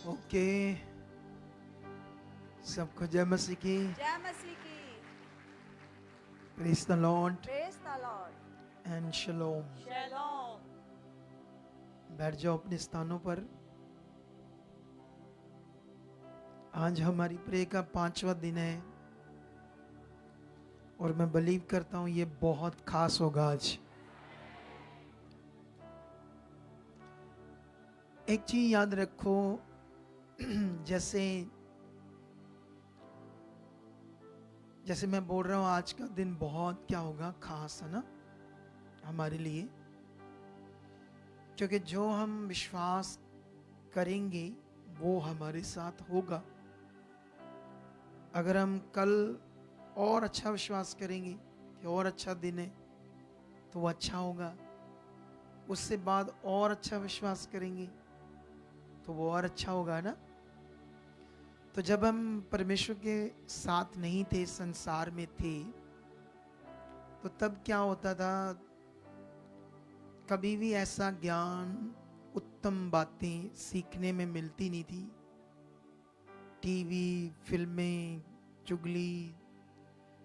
Okay, सबको जय मसीह की। जय मसीह की। Praise the Lord praise the Lord. And शलोम। शलोम। बैठ जाओ अपने स्थानों पर। आज हमारी प्रे का 5वां दिन है और मैं बिलीव करता हूँ ये बहुत खास होगा आज। एक चीज याद रखो, जैसे मैं बोल रहा हूँ आज का दिन बहुत क्या होगा, खास है ना हमारे लिए, क्योंकि जो हम विश्वास करेंगे वो हमारे साथ होगा। अगर हम कल और अच्छा विश्वास करेंगे कि और अच्छा दिन है तो वो अच्छा होगा, उससे बाद और अच्छा विश्वास करेंगे तो वो और अच्छा होगा ना। तो जब हम परमेश्वर के साथ नहीं थे, संसार में थे, तो तब क्या होता था, कभी भी ऐसा ज्ञान, उत्तम बातें सीखने में मिलती नहीं थी। टीवी, फिल्में, चुगली,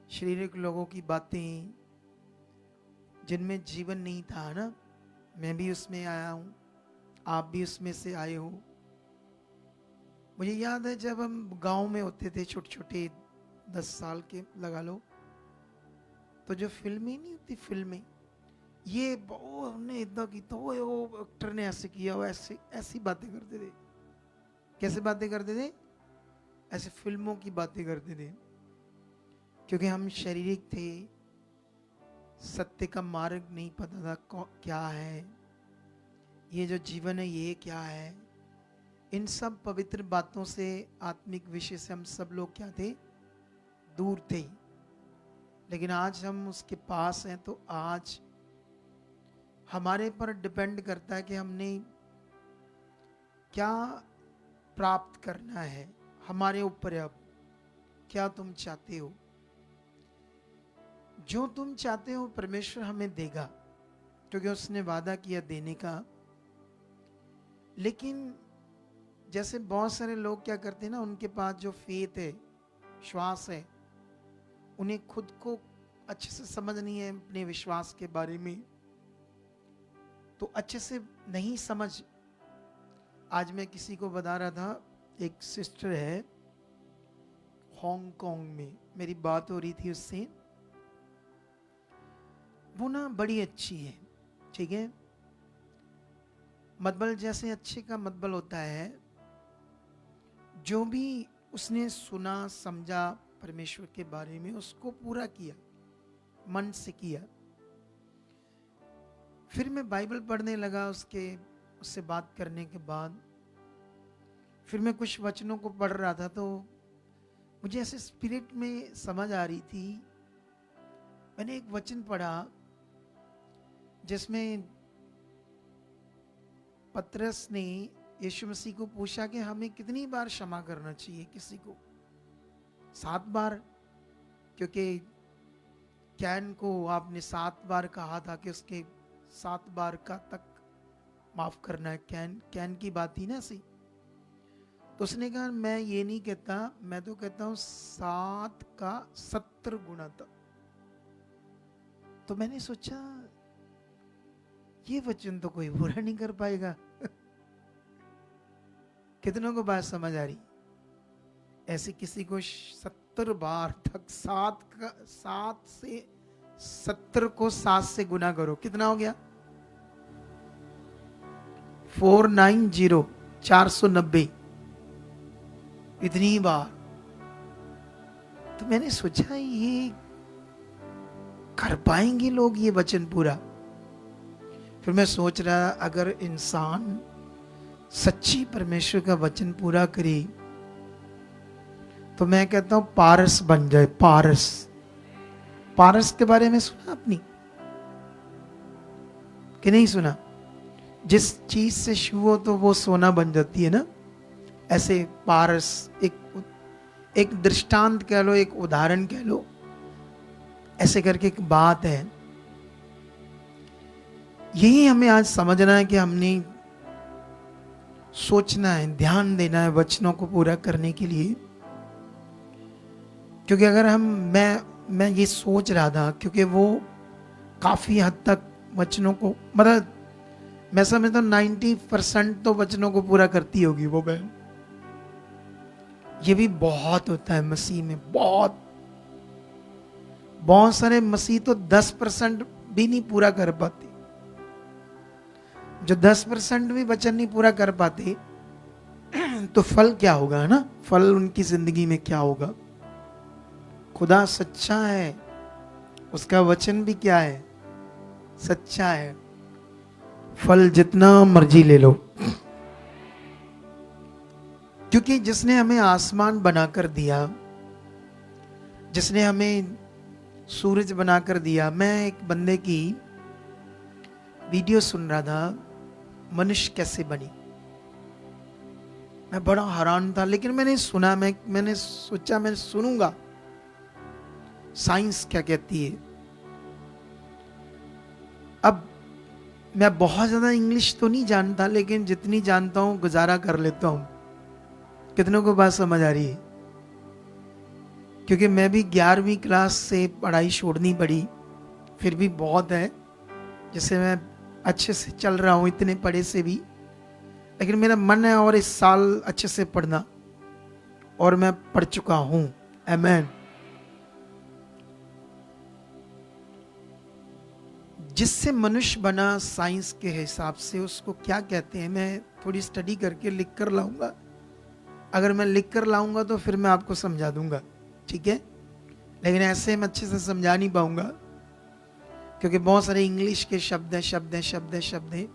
शारीरिक लोगों की बातें जिनमें जीवन नहीं था ना। मैं भी उसमें आया हूँ, आप भी उसमें से आए हो। मुझे याद है जब हम गांव में होते थे, छोटे छोटे 10 साल के लगा लो, तो जो फिल्में नहीं होती, फिल्में, ये वो हमने इतना की तो वो एक्टर ने ऐसे किया, वो ऐसे ऐसी बातें करते थे। कैसे बातें करते थे? ऐसे फिल्मों की बातें करते थे, क्योंकि हम शारीरिक थे, सत्य का मार्ग नहीं पता था क्या है, ये जो जीवन है ये क्या है। इन सब पवित्र बातों से, आत्मिक विषय से हम सब लोग क्या थे, दूर थे। लेकिन आज हम उसके पास हैं, तो आज हमारे पर डिपेंड करता है कि हमने क्या प्राप्त करना है। हमारे ऊपर है अब, क्या तुम चाहते हो। जो तुम चाहते हो परमेश्वर हमें देगा, क्योंकि उसने वादा किया देने का। लेकिन जैसे बहुत सारे लोग क्या करते हैं ना, उनके पास जो फेथ है, विश्वास है, उन्हें खुद को अच्छे से समझ नहीं है अपने विश्वास के बारे में, तो अच्छे से नहीं समझ। आज मैं किसी को बता रहा था, एक सिस्टर है हांगकांग में, मेरी बात हो रही थी उससे। वो ना बड़ी अच्छी है, ठीक है, मतबल जैसे अच्छे का मतबल होता है, जो भी उसने सुना समझा परमेश्वर के बारे में, उसको पूरा किया, मन से किया। फिर मैं बाइबल पढ़ने लगा उससे बात करने के बाद। फिर मैं कुछ वचनों को पढ़ रहा था, तो मुझे ऐसे स्पिरिट में समझ आ रही थी। मैंने एक वचन पढ़ा जिसमें पतरस ने यीशु मसीह को पूछा कि हमें कितनी बार क्षमा करना चाहिए किसी को। 7 बार, क्योंकि कैन को आपने 7 बार कहा था कि उसके 7 बार का तक माफ करना है। कैन की बात थी ना ऐसी। तो उसने कहा मैं ये नहीं कहता, मैं तो कहता हूं 7 का 70 गुना तक। तो मैंने सोचा ये वचन तो कोई बुरा नहीं कर पाएगा। कितनों को बात समझ आ रही? ऐसे किसी को 70 बार तक, 7 से 70 को 7 से गुना करो, कितना हो गया? 490, 490, इतनी बार। तो मैंने सोचा ये कर पाएंगे लोग ये वचन पूरा? फिर मैं सोच रहा, अगर इंसान सच्ची परमेश्वर का वचन पूरा करे, तो मैं कहता हूं पारस बन जाए। पारस, पारस के बारे में सुना आपने कि नहीं सुना? जिस चीज से शुरू हो तो वो सोना बन जाती है ना। ऐसे पारस एक दृष्टांत कह लो, एक उदाहरण कह लो, ऐसे करके एक बात है। यही हमें आज समझना है कि हमने सोचना है, ध्यान देना है वचनों को पूरा करने के लिए। क्योंकि अगर मैं ये सोच रहा था, क्योंकि वो काफी हद तक वचनों को, मतलब मैं समझता हूँ 90% तो वचनों को पूरा करती होगी वो बहन। ये भी बहुत होता है मसीह में, बहुत सारे मसीह तो 10% भी नहीं पूरा कर पाते। जो 10% भी वचन नहीं पूरा कर पाते तो फल क्या होगा, है ना? फल उनकी जिंदगी में क्या होगा? खुदा सच्चा है, उसका वचन भी क्या है? सच्चा है। फल जितना मर्जी ले लो, क्योंकि जिसने हमें आसमान बनाकर दिया, जिसने हमें सूरज बनाकर दिया। मैं एक बंदे की वीडियो सुन रहा था, मनुष्य कैसे बनी। मैं बड़ा हैरान था, लेकिन मैंने सुना, मैंने सोचा मैं सुनूंगा साइंस क्या कहती है। अब मैं बहुत ज्यादा इंग्लिश तो नहीं जानता, लेकिन जितनी जानता हूं गुजारा कर लेता हूं। कितनों को बात समझ आ रही है? क्योंकि मैं भी 11वीं क्लास से पढ़ाई छोड़नी पड़ी, फिर भी बहुत है। जैसे मैं अच्छे से चल रहा हूं इतने पढ़े से भी, लेकिन मेरा मन है और इस साल अच्छे से पढ़ना, और मैं पढ़ चुका हूं। आमीन। जिससे मनुष्य बना साइंस के हिसाब से उसको क्या कहते हैं, मैं थोड़ी स्टडी करके लिख कर लाऊंगा। अगर मैं लिख कर लाऊंगा तो फिर मैं आपको समझा दूंगा, ठीक है? लेकिन ऐसे मैं अच्छे से समझा नहीं पाऊंगा, क्योंकि बहुत सारे इंग्लिश के शब्द हैं।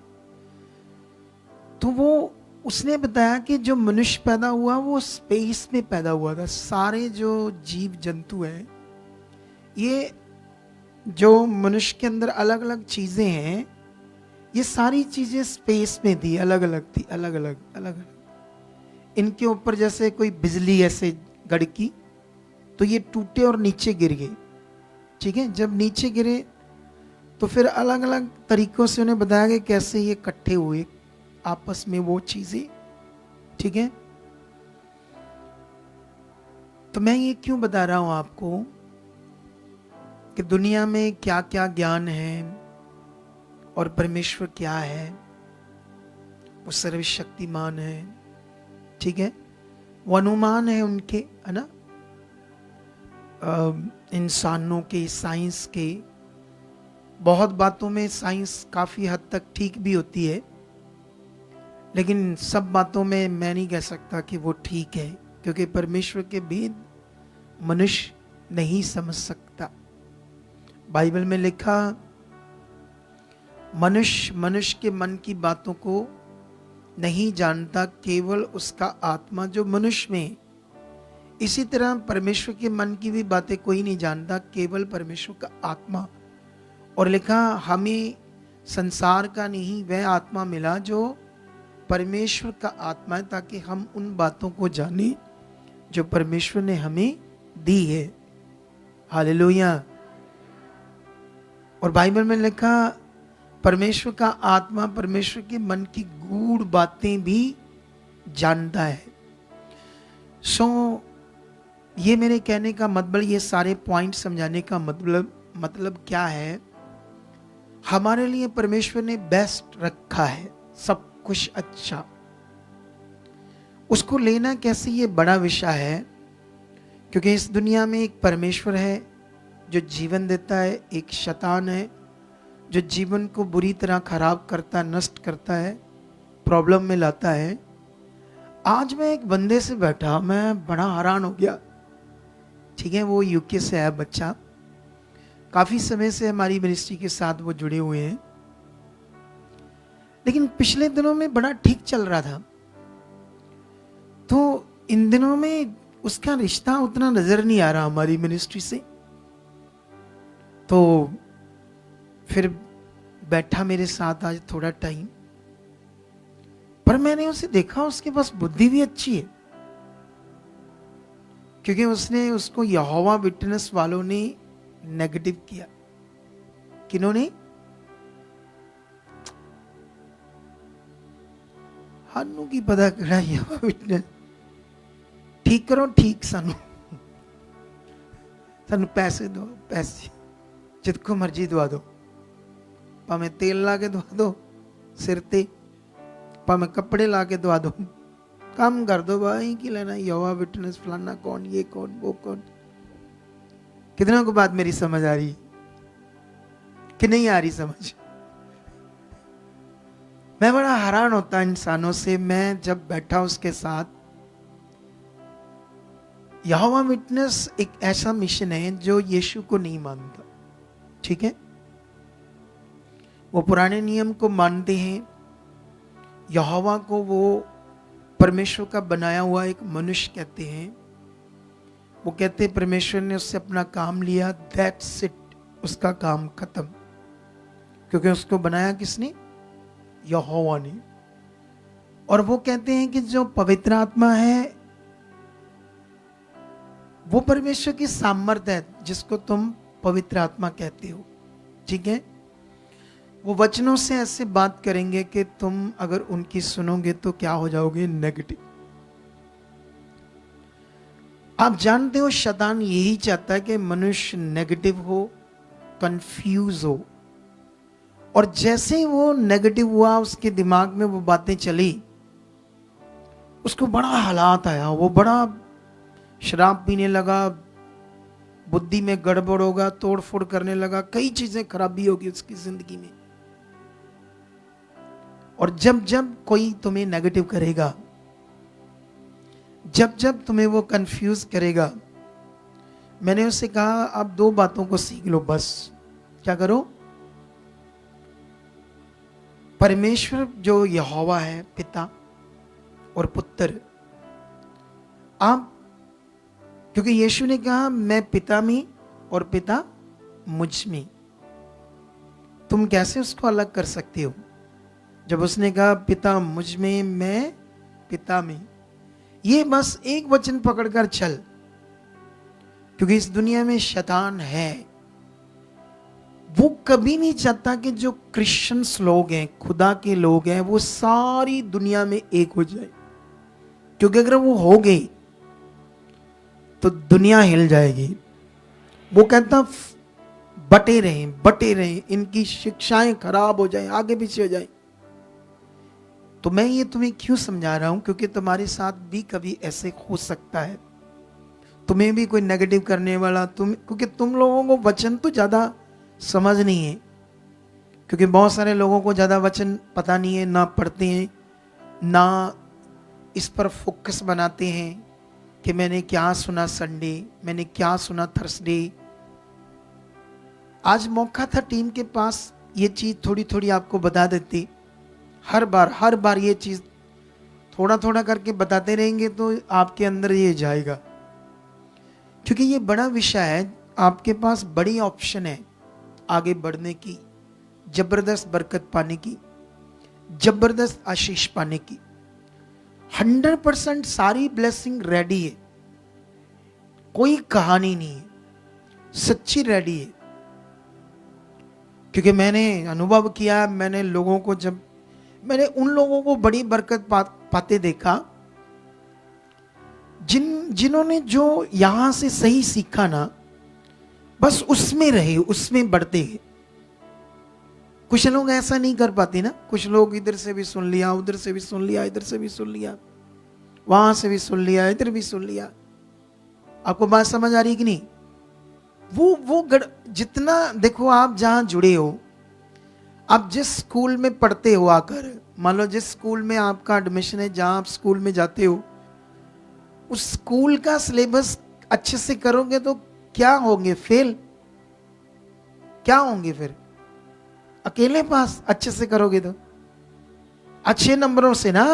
तो वो उसने बताया कि जो मनुष्य पैदा हुआ वो स्पेस में पैदा हुआ था। सारे जो जीव जंतु हैं, ये जो मनुष्य के अंदर अलग अलग चीजें हैं, ये सारी चीजें स्पेस में थी, अलग अलग थी, अलग अलग। इनके ऊपर जैसे कोई बिजली ऐसे गड़की तो ये टूटे और नीचे गिर गए, ठीक है? जब नीचे गिरे तो फिर अलग अलग तरीकों से उन्हें बताया कि कैसे ये इकट्ठे हुए आपस में वो चीजें, ठीक है? तो मैं ये क्यों बता रहा हूं आपको कि दुनिया में क्या क्या ज्ञान है और परमेश्वर क्या है। वो सर्वशक्तिमान है, ठीक है? वो अनुमान है उनके, है ना, इंसानों के, साइंस के। बहुत बातों में साइंस काफी हद तक ठीक भी होती है, लेकिन सब बातों में मैं नहीं कह सकता कि वो ठीक है, क्योंकि परमेश्वर के भेद मनुष्य नहीं समझ सकता। बाइबल में लिखा, मनुष्य के मन की बातों को नहीं जानता, केवल उसका आत्मा जो मनुष्य में। इसी तरह परमेश्वर के मन की भी बातें कोई नहीं जानता, केवल परमेश्वर का आत्मा। और लिखा, हमें संसार का नहीं वह आत्मा मिला जो परमेश्वर का आत्मा है, ताकि हम उन बातों को जाने जो परमेश्वर ने हमें दी है। हालेलुया। और बाइबल में लिखा, परमेश्वर का आत्मा परमेश्वर के मन की गूढ़ बातें भी जानता है। ये मेरे कहने का मतलब, ये सारे पॉइंट समझाने का मतलब क्या है? हमारे लिए परमेश्वर ने बेस्ट रखा है, सब कुछ अच्छा। उसको लेना कैसे, ये बड़ा विषय है, क्योंकि इस दुनिया में एक परमेश्वर है जो जीवन देता है, एक शैतान है जो जीवन को बुरी तरह खराब करता, नष्ट करता है, प्रॉब्लम में लाता है। आज मैं एक बंदे से बैठा, मैं बड़ा हैरान हो गया, ठीक है? वो यूके से है बच्चा, काफी समय से हमारी मिनिस्ट्री के साथ वो जुड़े हुए हैं, लेकिन पिछले दिनों में बड़ा ठीक चल रहा था। तो इन दिनों में उसका रिश्ता उतना नजर नहीं आ रहा हमारी मिनिस्ट्री से। तो फिर बैठा मेरे साथ आज थोड़ा टाइम, पर मैंने उसे देखा, उसके पास बुद्धि भी अच्छी है, क्योंकि उसको यहोवा विटनेस वालों ने नेगेटिव किया। किन्होंने? ਸਾਨੂੰ ਕੀ ਪਤਾ ਕਿਹੜਾ ਯਹੋਵਾ ਵਿਟਨੈਸ। ਠੀਕ ਕਰੋ, ਠੀਕ ਸਾਨੂੰ ਪੈਸੇ दो, पैसे जितको मर्जी दवा दो, भावें तेल ला के दवा दो सिर ते, भावें कपड़े ला के दवा दो, काम कर दो भाई, की लेना यहोवा विटनेस फलाना कौन, ये कौन, वो कौन। कितनों को बात मेरी समझ आ रही कि नहीं आ रही समझ? मैं बड़ा हैरान होता इंसानों से। मैं जब बैठा उसके साथ, यहोवा विटनेस एक ऐसा मिशन है जो यीशु को नहीं मानता, ठीक है? वो पुराने नियम को मानते हैं, यहोवा को वो परमेश्वर का बनाया हुआ एक मनुष्य कहते हैं। वो कहते हैं परमेश्वर ने उससे अपना काम लिया, दैट्स इट, उसका काम खत्म। क्योंकि उसको बनाया किसने? यहोवा ने। और वो कहते हैं कि जो पवित्र आत्मा है वो परमेश्वर की सामर्थ्य है, जिसको तुम पवित्र आत्मा कहते हो, ठीक है? वो वचनों से ऐसे बात करेंगे कि तुम अगर उनकी सुनोगे तो क्या हो जाओगे? नेगेटिव। आप जानते हो शैतान यही चाहता है कि मनुष्य नेगेटिव हो, कंफ्यूज हो। और जैसे ही वो नेगेटिव हुआ, उसके दिमाग में वो बातें चली, उसको बड़ा हालात आया, वो बड़ा शराब पीने लगा, बुद्धि में गड़बड़ होगा, तोड़ फोड़ करने लगा, कई चीजें खराबी होगी उसकी जिंदगी में। और जब जब कोई तुम्हें नेगेटिव करेगा, जब जब तुम्हें वो कंफ्यूज करेगा, मैंने उससे कहा आप दो बातों को सीख लो बस। क्या करो? परमेश्वर जो यहोवा है, पिता और पुत्र, आप, क्योंकि यीशु ने कहा मैं पिता में और पिता मुझ में, तुम कैसे उसको अलग कर सकते हो? जब उसने कहा पिता मुझ में, मैं पिता में, ये बस एक वचन पकड़कर चल। क्योंकि इस दुनिया में शैतान है, वो कभी नहीं चाहता कि जो क्रिश्चियंस लोग हैं, खुदा के लोग हैं, वो सारी दुनिया में एक हो जाए। क्योंकि अगर वो हो गई तो दुनिया हिल जाएगी। वो कहता बटे रहें, इनकी शिक्षाएं खराब हो जाएं, आगे पीछे हो जाएं। तो मैं ये तुम्हें क्यों समझा रहा हूं? क्योंकि तुम्हारे साथ भी कभी ऐसे हो सकता है, तुम्हें भी कोई नेगेटिव करने वाला, क्योंकि तुम लोगों को वचन तो ज्यादा समझ नहीं है, क्योंकि बहुत सारे लोगों को ज्यादा वचन पता नहीं है, ना पढ़ते हैं, ना इस पर फोकस बनाते हैं कि मैंने क्या सुना संडे, मैंने क्या सुना थर्सडे। आज मौका था टीम के पास, ये चीज थोड़ी थोड़ी आपको बता देती। हर बार ये चीज थोड़ा थोड़ा करके बताते रहेंगे तो आपके अंदर ये जाएगा। क्योंकि ये बड़ा विषय है, आपके पास बड़ी ऑप्शन है आगे बढ़ने की, जबरदस्त बरकत पाने की, जबरदस्त आशीष पाने की। 100% सारी ब्लेसिंग रेडी है, कोई कहानी नहीं है, सच्ची रेडी है। क्योंकि मैंने अनुभव किया, मैंने लोगों को, जब मैंने उन लोगों को बड़ी बरकत पाते देखा जिन्होंने जो यहां से सही सीखा ना, बस उसमें रहे, उसमें बढ़ते हैं। कुछ लोग ऐसा नहीं कर पाते ना, कुछ लोग इधर से भी सुन लिया, उधर से भी सुन लिया, इधर से भी सुन लिया, वहां से भी सुन लिया, इधर भी सुन लिया। आपको बात समझ आ रही है कि नहीं? वो जितना देखो, आप जहां जुड़े हो, आप जिस स्कूल में पढ़ते हो आकर, मान लो जिस स्कूल में आपका एडमिशन है, जहां आप स्कूल में जाते हो, उस स्कूल का सिलेबस अच्छे से करोगे तो क्या होंगे? फेल। क्या होंगे फिर? अकेले पास। अच्छे से करोगे तो अच्छे नंबरों से ना,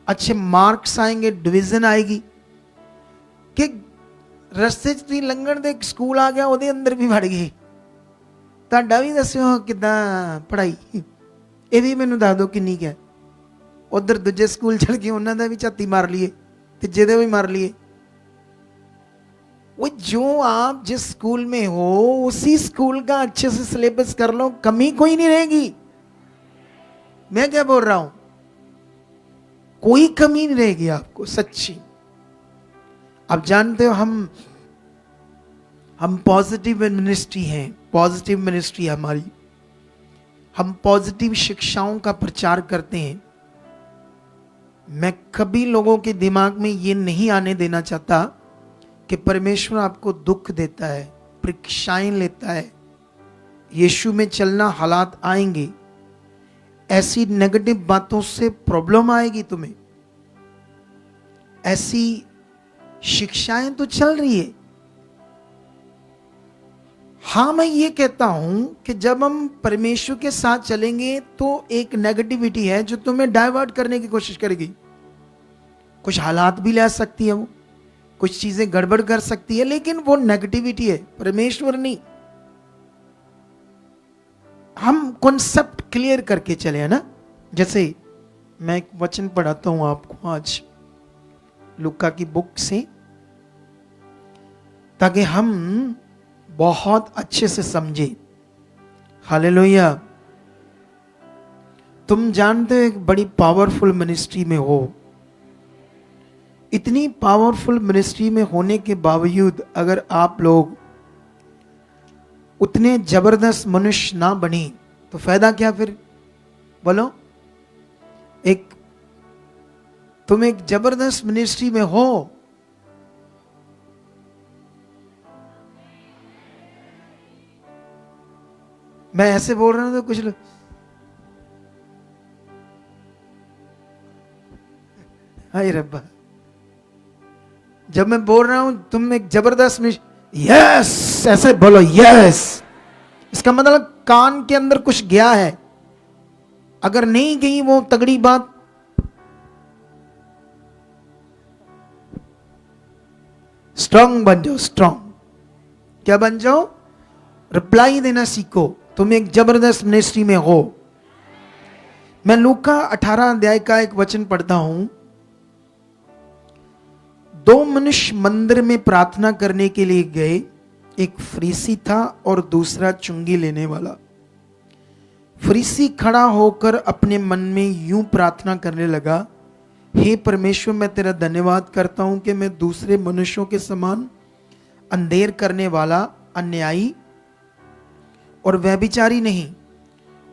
अच्छे मार्क्स आएंगे, डिवीजन आएगी। कि रस्ते च तुसीं लंघण दे स्कूल आ गया, ਉਹਦੇ अंदर भी ਵੜ ਗਏ, ਤੁਹਾਡਾ ਵੀ ਦੱਸਿਓ ਕਿਦਾਂ ਪੜ੍ਹਾਈ, ਇਹ ਵੀ ਮੈਨੂੰ ਦੱਸ ਦਿਓ ਕਿੰਨੀ ਕੁ ਹੈ। ਉਧਰ ਦੂਜੇ ਸਕੂਲ ਚਲ ਕੇ ਉਹਨਾਂ ਦਾ ਵੀ ਝਾਤੀ ਮਾਰ ਲਈਏ, ਤੀਜੇ ਦੇ ਵੀ ਮਾਰ लिए। वो जो आप जिस स्कूल में हो, उसी स्कूल का अच्छे से सिलेबस कर लो, कमी कोई नहीं रहेगी। मैं क्या बोल रहा हूं? कोई कमी नहीं रहेगी आपको, सच्ची। आप जानते हो हम पॉजिटिव मिनिस्ट्री हैं, पॉजिटिव मिनिस्ट्री है हमारी। हम पॉजिटिव शिक्षाओं का प्रचार करते हैं। मैं कभी लोगों के दिमाग में ये नहीं आने देना चाहता कि परमेश्वर आपको दुख देता है, परीक्षाएं लेता है, यीशु में चलना हालात आएंगे, ऐसी नेगेटिव बातों से प्रॉब्लम आएगी तुम्हें, ऐसी शिक्षाएं तो चल रही है। हाँ, मैं ये कहता हूं कि जब हम परमेश्वर के साथ चलेंगे तो एक नेगेटिविटी है जो तुम्हें डाइवर्ट करने की कोशिश करेगी। कुछ हालात भी ला सकती है, वो कुछ चीजें गड़बड़ कर सकती है, लेकिन वो नेगेटिविटी है, परमेश्वर नहीं। हम कॉन्सेप्ट क्लियर करके चले, है ना। जैसे मैं एक वचन पढ़ाता हूं आपको आज लूका की बुक से, ताकि हम बहुत अच्छे से समझे। हालेलुया। तुम जानते हो एक बड़ी पावरफुल मिनिस्ट्री में हो। इतनी पावरफुल मिनिस्ट्री में होने के बावजूद अगर आप लोग उतने जबरदस्त मनुष्य ना बने तो फायदा क्या फिर? बोलो। तुम एक जबरदस्त मिनिस्ट्री में हो, मैं ऐसे बोल रहा हूं तो कुछ लोग हाय रब्बा, जब मैं बोल रहा हूं तुम एक जबरदस्त यस ऐसे बोलो, यस। इसका मतलब कान के अंदर कुछ गया है। अगर नहीं गई वो तगड़ी बात, स्ट्रांग बन जाओ, स्ट्रांग। क्या बन जाओ? रिप्लाई देना सीखो। तुम एक जबरदस्त मिनिस्ट्री में हो। मैं लूका 18 अध्याय का एक वचन पढ़ता हूं। 2 मनुष्य मंदिर में प्रार्थना करने के लिए गए, एक फरीसी था और दूसरा चुंगी लेने वाला। फरीसी खड़ा होकर अपने मन में यूं प्रार्थना करने लगा, हे परमेश्वर, मैं तेरा धन्यवाद करता हूं कि मैं दूसरे मनुष्यों के समान अंधेर करने वाला, अन्यायी और व्यभिचारी नहीं,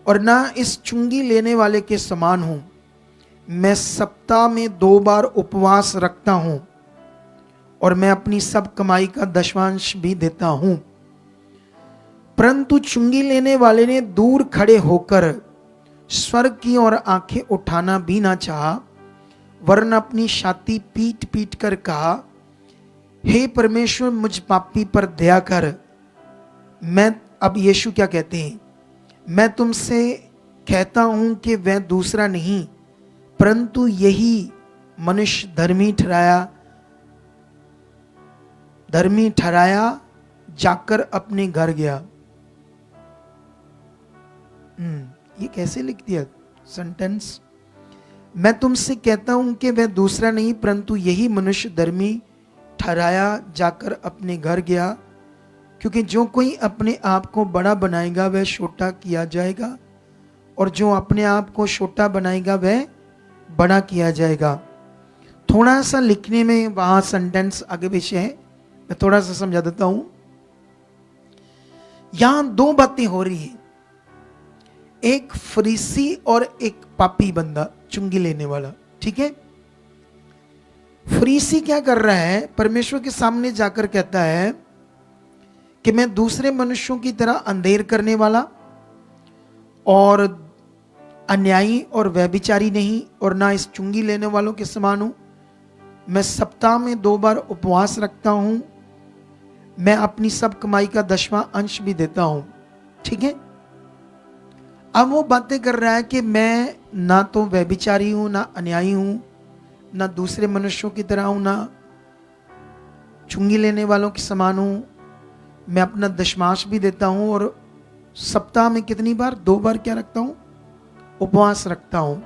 और ना इस चुंगी लेने वाले के समान हूं। मैं सप्ताह में 2 बार उपवास रखता हूं और मैं अपनी सब कमाई का दशमांश भी देता हूं। परंतु चुंगी लेने वाले ने दूर खड़े होकर स्वर्ग की ओर आंखें उठाना भी ना चाहा, वरन अपनी छाती पीट पीट कर कहा, हे परमेश्वर, मुझ पापी पर दया कर। मैं अब यीशु क्या कहते हैं? मैं तुमसे कहता हूं कि वह दूसरा नहीं परंतु यही मनुष्य धर्मी ठहराया जाकर अपने घर गया। ये कैसे लिख दिया सेंटेंस? मैं तुमसे कहता हूं कि वह दूसरा नहीं परंतु यही मनुष्य धर्मी ठहराया जाकर अपने घर गया, क्योंकि जो कोई अपने आप को बड़ा बनाएगा वह छोटा किया जाएगा, और जो अपने आप को छोटा बनाएगा वह बड़ा किया जाएगा। थोड़ा सा लिखने में वहां सेंटेंस आगे पीछे है, मैं थोड़ा सा समझा देता हूं। यहां 2 बातें हो रही है, एक फरीसी और एक पापी बंदा, चुंगी लेने वाला। ठीक है। फरीसी क्या कर रहा है? परमेश्वर के सामने जाकर कहता है कि मैं दूसरे मनुष्यों की तरह अंधेर करने वाला और अन्यायी और व्यभिचारी नहीं, और ना इस चुंगी लेने वालों के समान हूं। मैं सप्ताह में 2 बार उपवास रखता हूं, मैं अपनी सब कमाई का 10वां अंश भी देता हूं। ठीक है। अब वो बातें कर रहा है कि मैं ना तो व्यभिचारी हूं, ना अन्यायी हूं, ना दूसरे मनुष्यों की तरह हूं, ना चुंगी लेने वालों के समान हूं। मैं अपना दशमांश भी देता हूं, और सप्ताह में कितनी बार? 2 बार क्या रखता हूं? उपवास रखता हूं।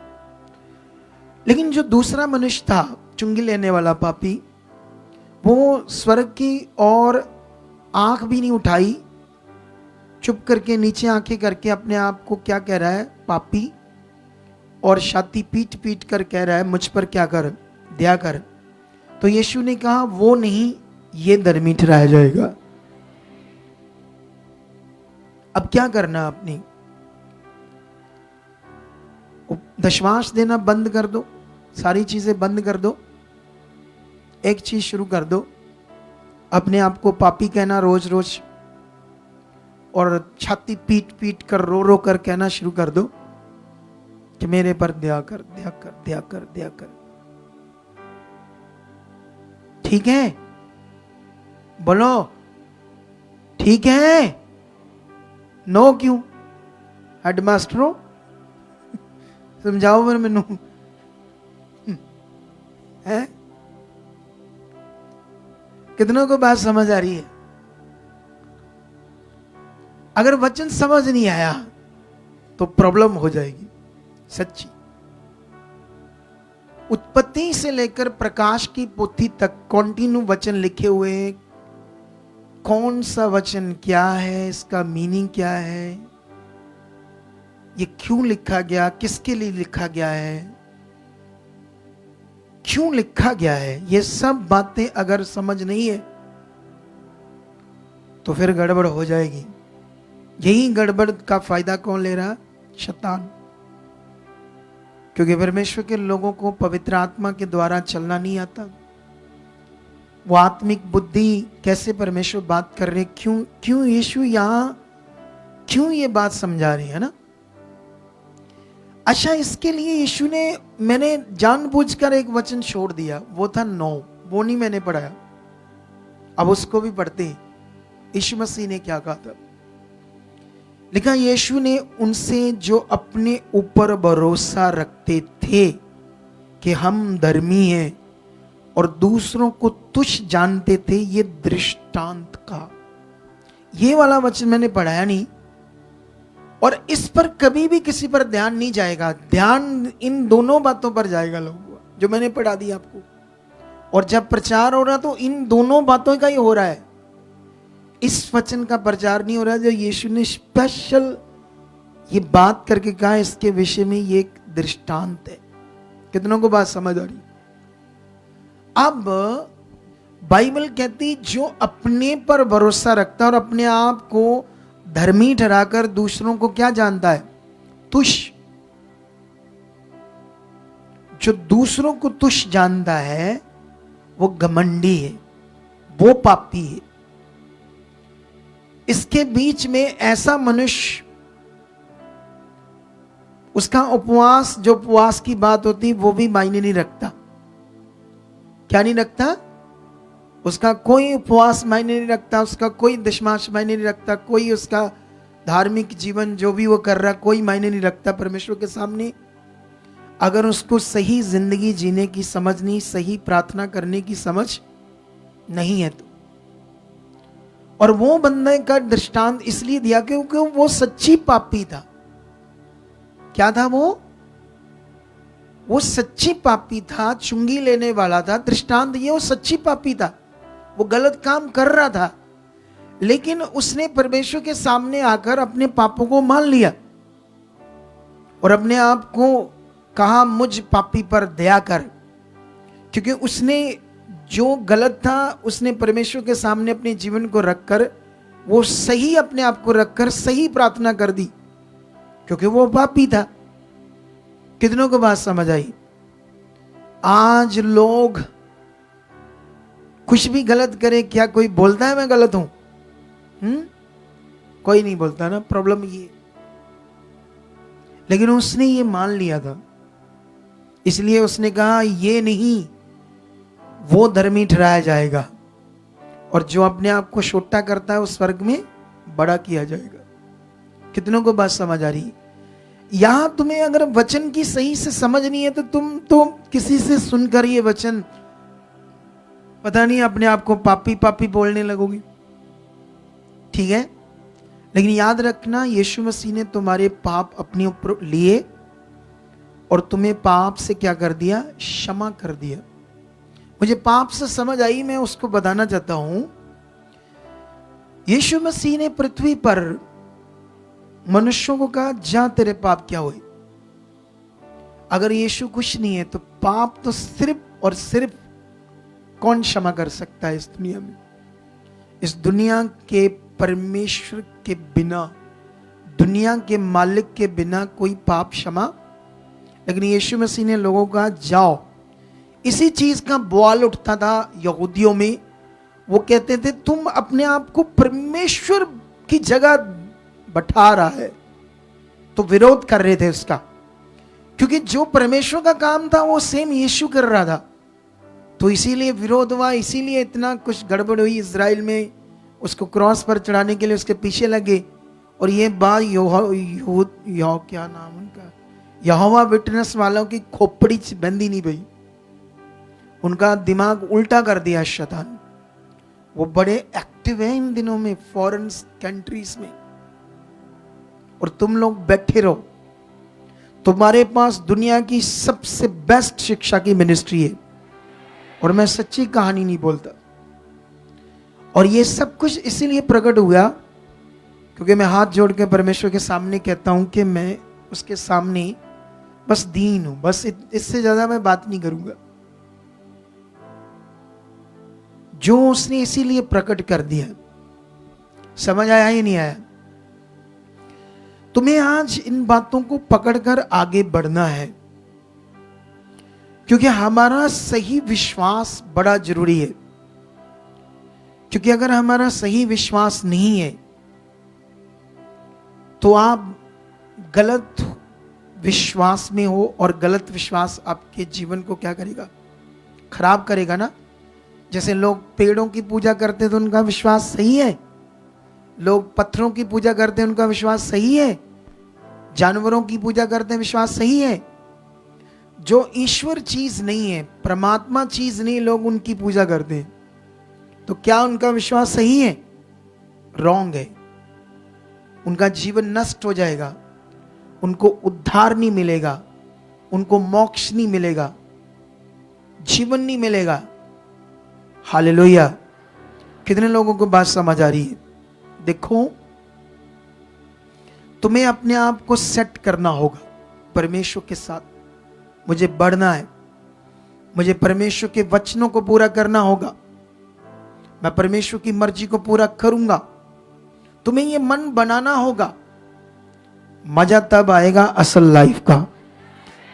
लेकिन जो दूसरा मनुष्य था, चुंगी लेने वाला पापी, वो स्वर्ग की ओर आंख भी नहीं उठाई, चुप करके नीचे आंखें करके अपने आप को क्या कह रहा है? पापी। और छाती पीट पीट कर कह रहा है मुझ पर क्या कर, दया कर, तो यीशु ने कहा वो नहीं, ये धर्मी ठहराया जाएगा। अब क्या करना, अपनी दशमांश देना बंद कर दो, सारी चीजें बंद कर दो। एक चीज शुरू कर दो, अपने आप को पापी कहना रोज रोज, और छाती पीट पीट कर रो रो कर कहना शुरू कर दो कि मेरे पर दया कर, दया कर, दया कर, दया कर। ठीक है, बोलो ठीक है। नो क्यों? हेडमास्टरों समझाओ फिर मैनू है। कितनों को बात समझ आ रही है? अगर वचन समझ नहीं आया तो प्रॉब्लम हो जाएगी सच्ची। उत्पत्ति से लेकर प्रकाश की पोथी तक कॉन्टिन्यू वचन लिखे हुए हैं। कौन सा वचन क्या है, इसका मीनिंग क्या है, ये क्यों लिखा गया, किसके लिए लिखा गया है, क्यों लिखा गया है, ये सब बातें अगर समझ नहीं है तो फिर गड़बड़ हो जाएगी। यही गड़बड़ का फायदा कौन ले रहा? शैतान। क्योंकि परमेश्वर के लोगों को पवित्र आत्मा के द्वारा चलना नहीं आता। वो आत्मिक बुद्धि कैसे परमेश्वर बात कर रहे, क्यों यीशु यहां क्यों ये बात समझा रहे हैं ना। अच्छा, इसके लिए यीशु ने, मैंने जानबूझकर एक वचन छोड़ दिया, वो था 9, वो नहीं मैंने पढ़ाया, अब उसको भी पढ़ते हैं। यीशु मसीह ने क्या कहा था? लिखा, यीशु ने उनसे जो अपने ऊपर भरोसा रखते थे कि हम धर्मी हैं और दूसरों को तुच्छ जानते थे, ये दृष्टांत का, ये वाला वचन मैंने पढ़ाया नहीं, और इस पर कभी भी किसी पर ध्यान नहीं जाएगा। ध्यान इन दोनों बातों पर जाएगा लोगों, जो मैंने पढ़ा दी आपको। और जब प्रचार हो रहा तो इन दोनों बातों का ही हो रहा है, इस वचन का प्रचार नहीं हो रहा जो यीशु ने स्पेशल ये बात करके कहा, इसके विषय में ये एक दृष्टांत है। कितनों को बात समझ आ रही? अब बाइबल कहती जो अपने पर भरोसा रखता है और अपने आप को धर्मी ठहराकर दूसरों को क्या जानता है? तुच्छ। जो दूसरों को तुच्छ जानता है वो घमंडी है, वो पापी है। इसके बीच में ऐसा मनुष्य, उसका उपवास, जो उपवास की बात होती वो भी मायने नहीं रखता। क्या नहीं रखता? उसका कोई उपवास मायने नहीं रखता, उसका कोई दशमांश मायने नहीं रखता, कोई उसका धार्मिक जीवन जो भी वो कर रहा कोई मायने नहीं रखता परमेश्वर के सामने। अगर उसको सही जिंदगी जीने की समझ नहीं, सही प्रार्थना करने की समझ नहीं है तो। और वो बंदे का दृष्टांत इसलिए दिया क्योंकि वो सच्ची पापी था। क्या था वो सच्ची पापी था, चुंगी लेने वाला था। दृष्टांत ये, वो सच्ची पापी था, वो गलत काम कर रहा था, लेकिन उसने परमेश्वर के सामने आकर अपने पापों को मान लिया और अपने आप को कहा मुझ पापी पर दया कर। क्योंकि उसने जो गलत था उसने परमेश्वर के सामने अपने जीवन को रखकर, वो सही अपने आप को रखकर सही प्रार्थना कर दी, क्योंकि वो पापी था। कितनों को बात समझ आई? आज लोग कुछ भी गलत करे, क्या कोई बोलता है मैं गलत हूं? कोई नहीं बोलता ना। प्रॉब्लम ये, लेकिन उसने ये मान लिया था, इसलिए उसने कहा ये नहीं, वो धर्मी ठहराया जाएगा और जो अपने आप को छोटा करता है उस स्वर्ग में बड़ा किया जाएगा। कितनों को बात समझ आ रही है? यहां तुम्हें अगर वचन की सही से समझ नहीं है तो तुम तो किसी से सुनकर ये वचन पता नहीं अपने आप को पापी पापी बोलने लगोगे। ठीक है, लेकिन याद रखना यीशु मसीह ने तुम्हारे पाप अपने ऊपर लिए और तुम्हें पाप से क्या कर दिया? क्षमा कर दिया। मुझे पाप से समझ आई, मैं उसको बताना चाहता हूं। यीशु मसीह ने पृथ्वी पर मनुष्यों को कहा जा तेरे पाप क्या हुए। अगर यीशु कुछ नहीं है तो पाप तो सिर्फ और सिर्फ कौन क्षमा कर सकता है इस दुनिया में? इस दुनिया के परमेश्वर के बिना, दुनिया के मालिक के बिना कोई पाप क्षमा। लेकिन यीशु मसीह ने लोगों का जाओ, इसी चीज का बवाल उठता था यहूदियों में। वो कहते थे तुम अपने आप को परमेश्वर की जगह बैठा रहा है, तो विरोध कर रहे थे उसका, क्योंकि जो परमेश्वर का काम था वो सेम यीशु कर रहा था। तो इसीलिए विरोध हुआ, इसीलिए इतना कुछ गड़बड़ हुई इजराइल में। उसको क्रॉस पर चढ़ाने के लिए उसके पीछे लगे। और ये बात क्या नाम उनका, यहोवा विटनेस वालों की खोपड़ी बंदी नहीं भई, उनका दिमाग उल्टा कर दिया शैतान। वो बड़े एक्टिव है इन दिनों में फॉरेन कंट्रीज में, और तुम लोग बैठे रहो। तुम्हारे पास दुनिया की सबसे बेस्ट शिक्षा की मिनिस्ट्री है, और मैं सच्ची कहानी नहीं बोलता। और ये सब कुछ इसीलिए प्रकट हुआ क्योंकि मैं हाथ जोड़ के परमेश्वर के सामने कहता हूं कि मैं उसके सामने बस दीन हूं, बस इससे ज्यादा मैं बात नहीं करूंगा। जो उसने इसीलिए प्रकट कर दिया। समझ आया या नहीं आया? तुम्हें आज इन बातों को पकड़कर आगे बढ़ना है, क्योंकि हमारा सही विश्वास बड़ा जरूरी है। क्योंकि अगर हमारा सही विश्वास नहीं है तो आप गलत विश्वास में हो, और गलत विश्वास आपके जीवन को क्या करेगा? खराब करेगा ना। जैसे लोग पेड़ों की पूजा करते तो उनका विश्वास सही है, लोग पत्थरों की पूजा करते हैं उनका विश्वास सही है, जानवरों की पूजा करते हैं विश्वास सही है। जो ईश्वर चीज नहीं है, परमात्मा चीज नहीं, लोग उनकी पूजा करते हैं, तो क्या उनका विश्वास सही है? रॉन्ग है। उनका जीवन नष्ट हो जाएगा, उनको उद्धार नहीं मिलेगा, उनको मोक्ष नहीं मिलेगा, जीवन नहीं मिलेगा। हालेलुया। कितने लोगों को बात समझ आ रही है? देखो, तुम्हें अपने आप को सेट करना होगा परमेश्वर के साथ। मुझे बढ़ना है, मुझे परमेश्वर के वचनों को पूरा करना होगा, मैं परमेश्वर की मर्जी को पूरा करूंगा। तुम्हें ये मन बनाना होगा। मजा तब आएगा असल लाइफ का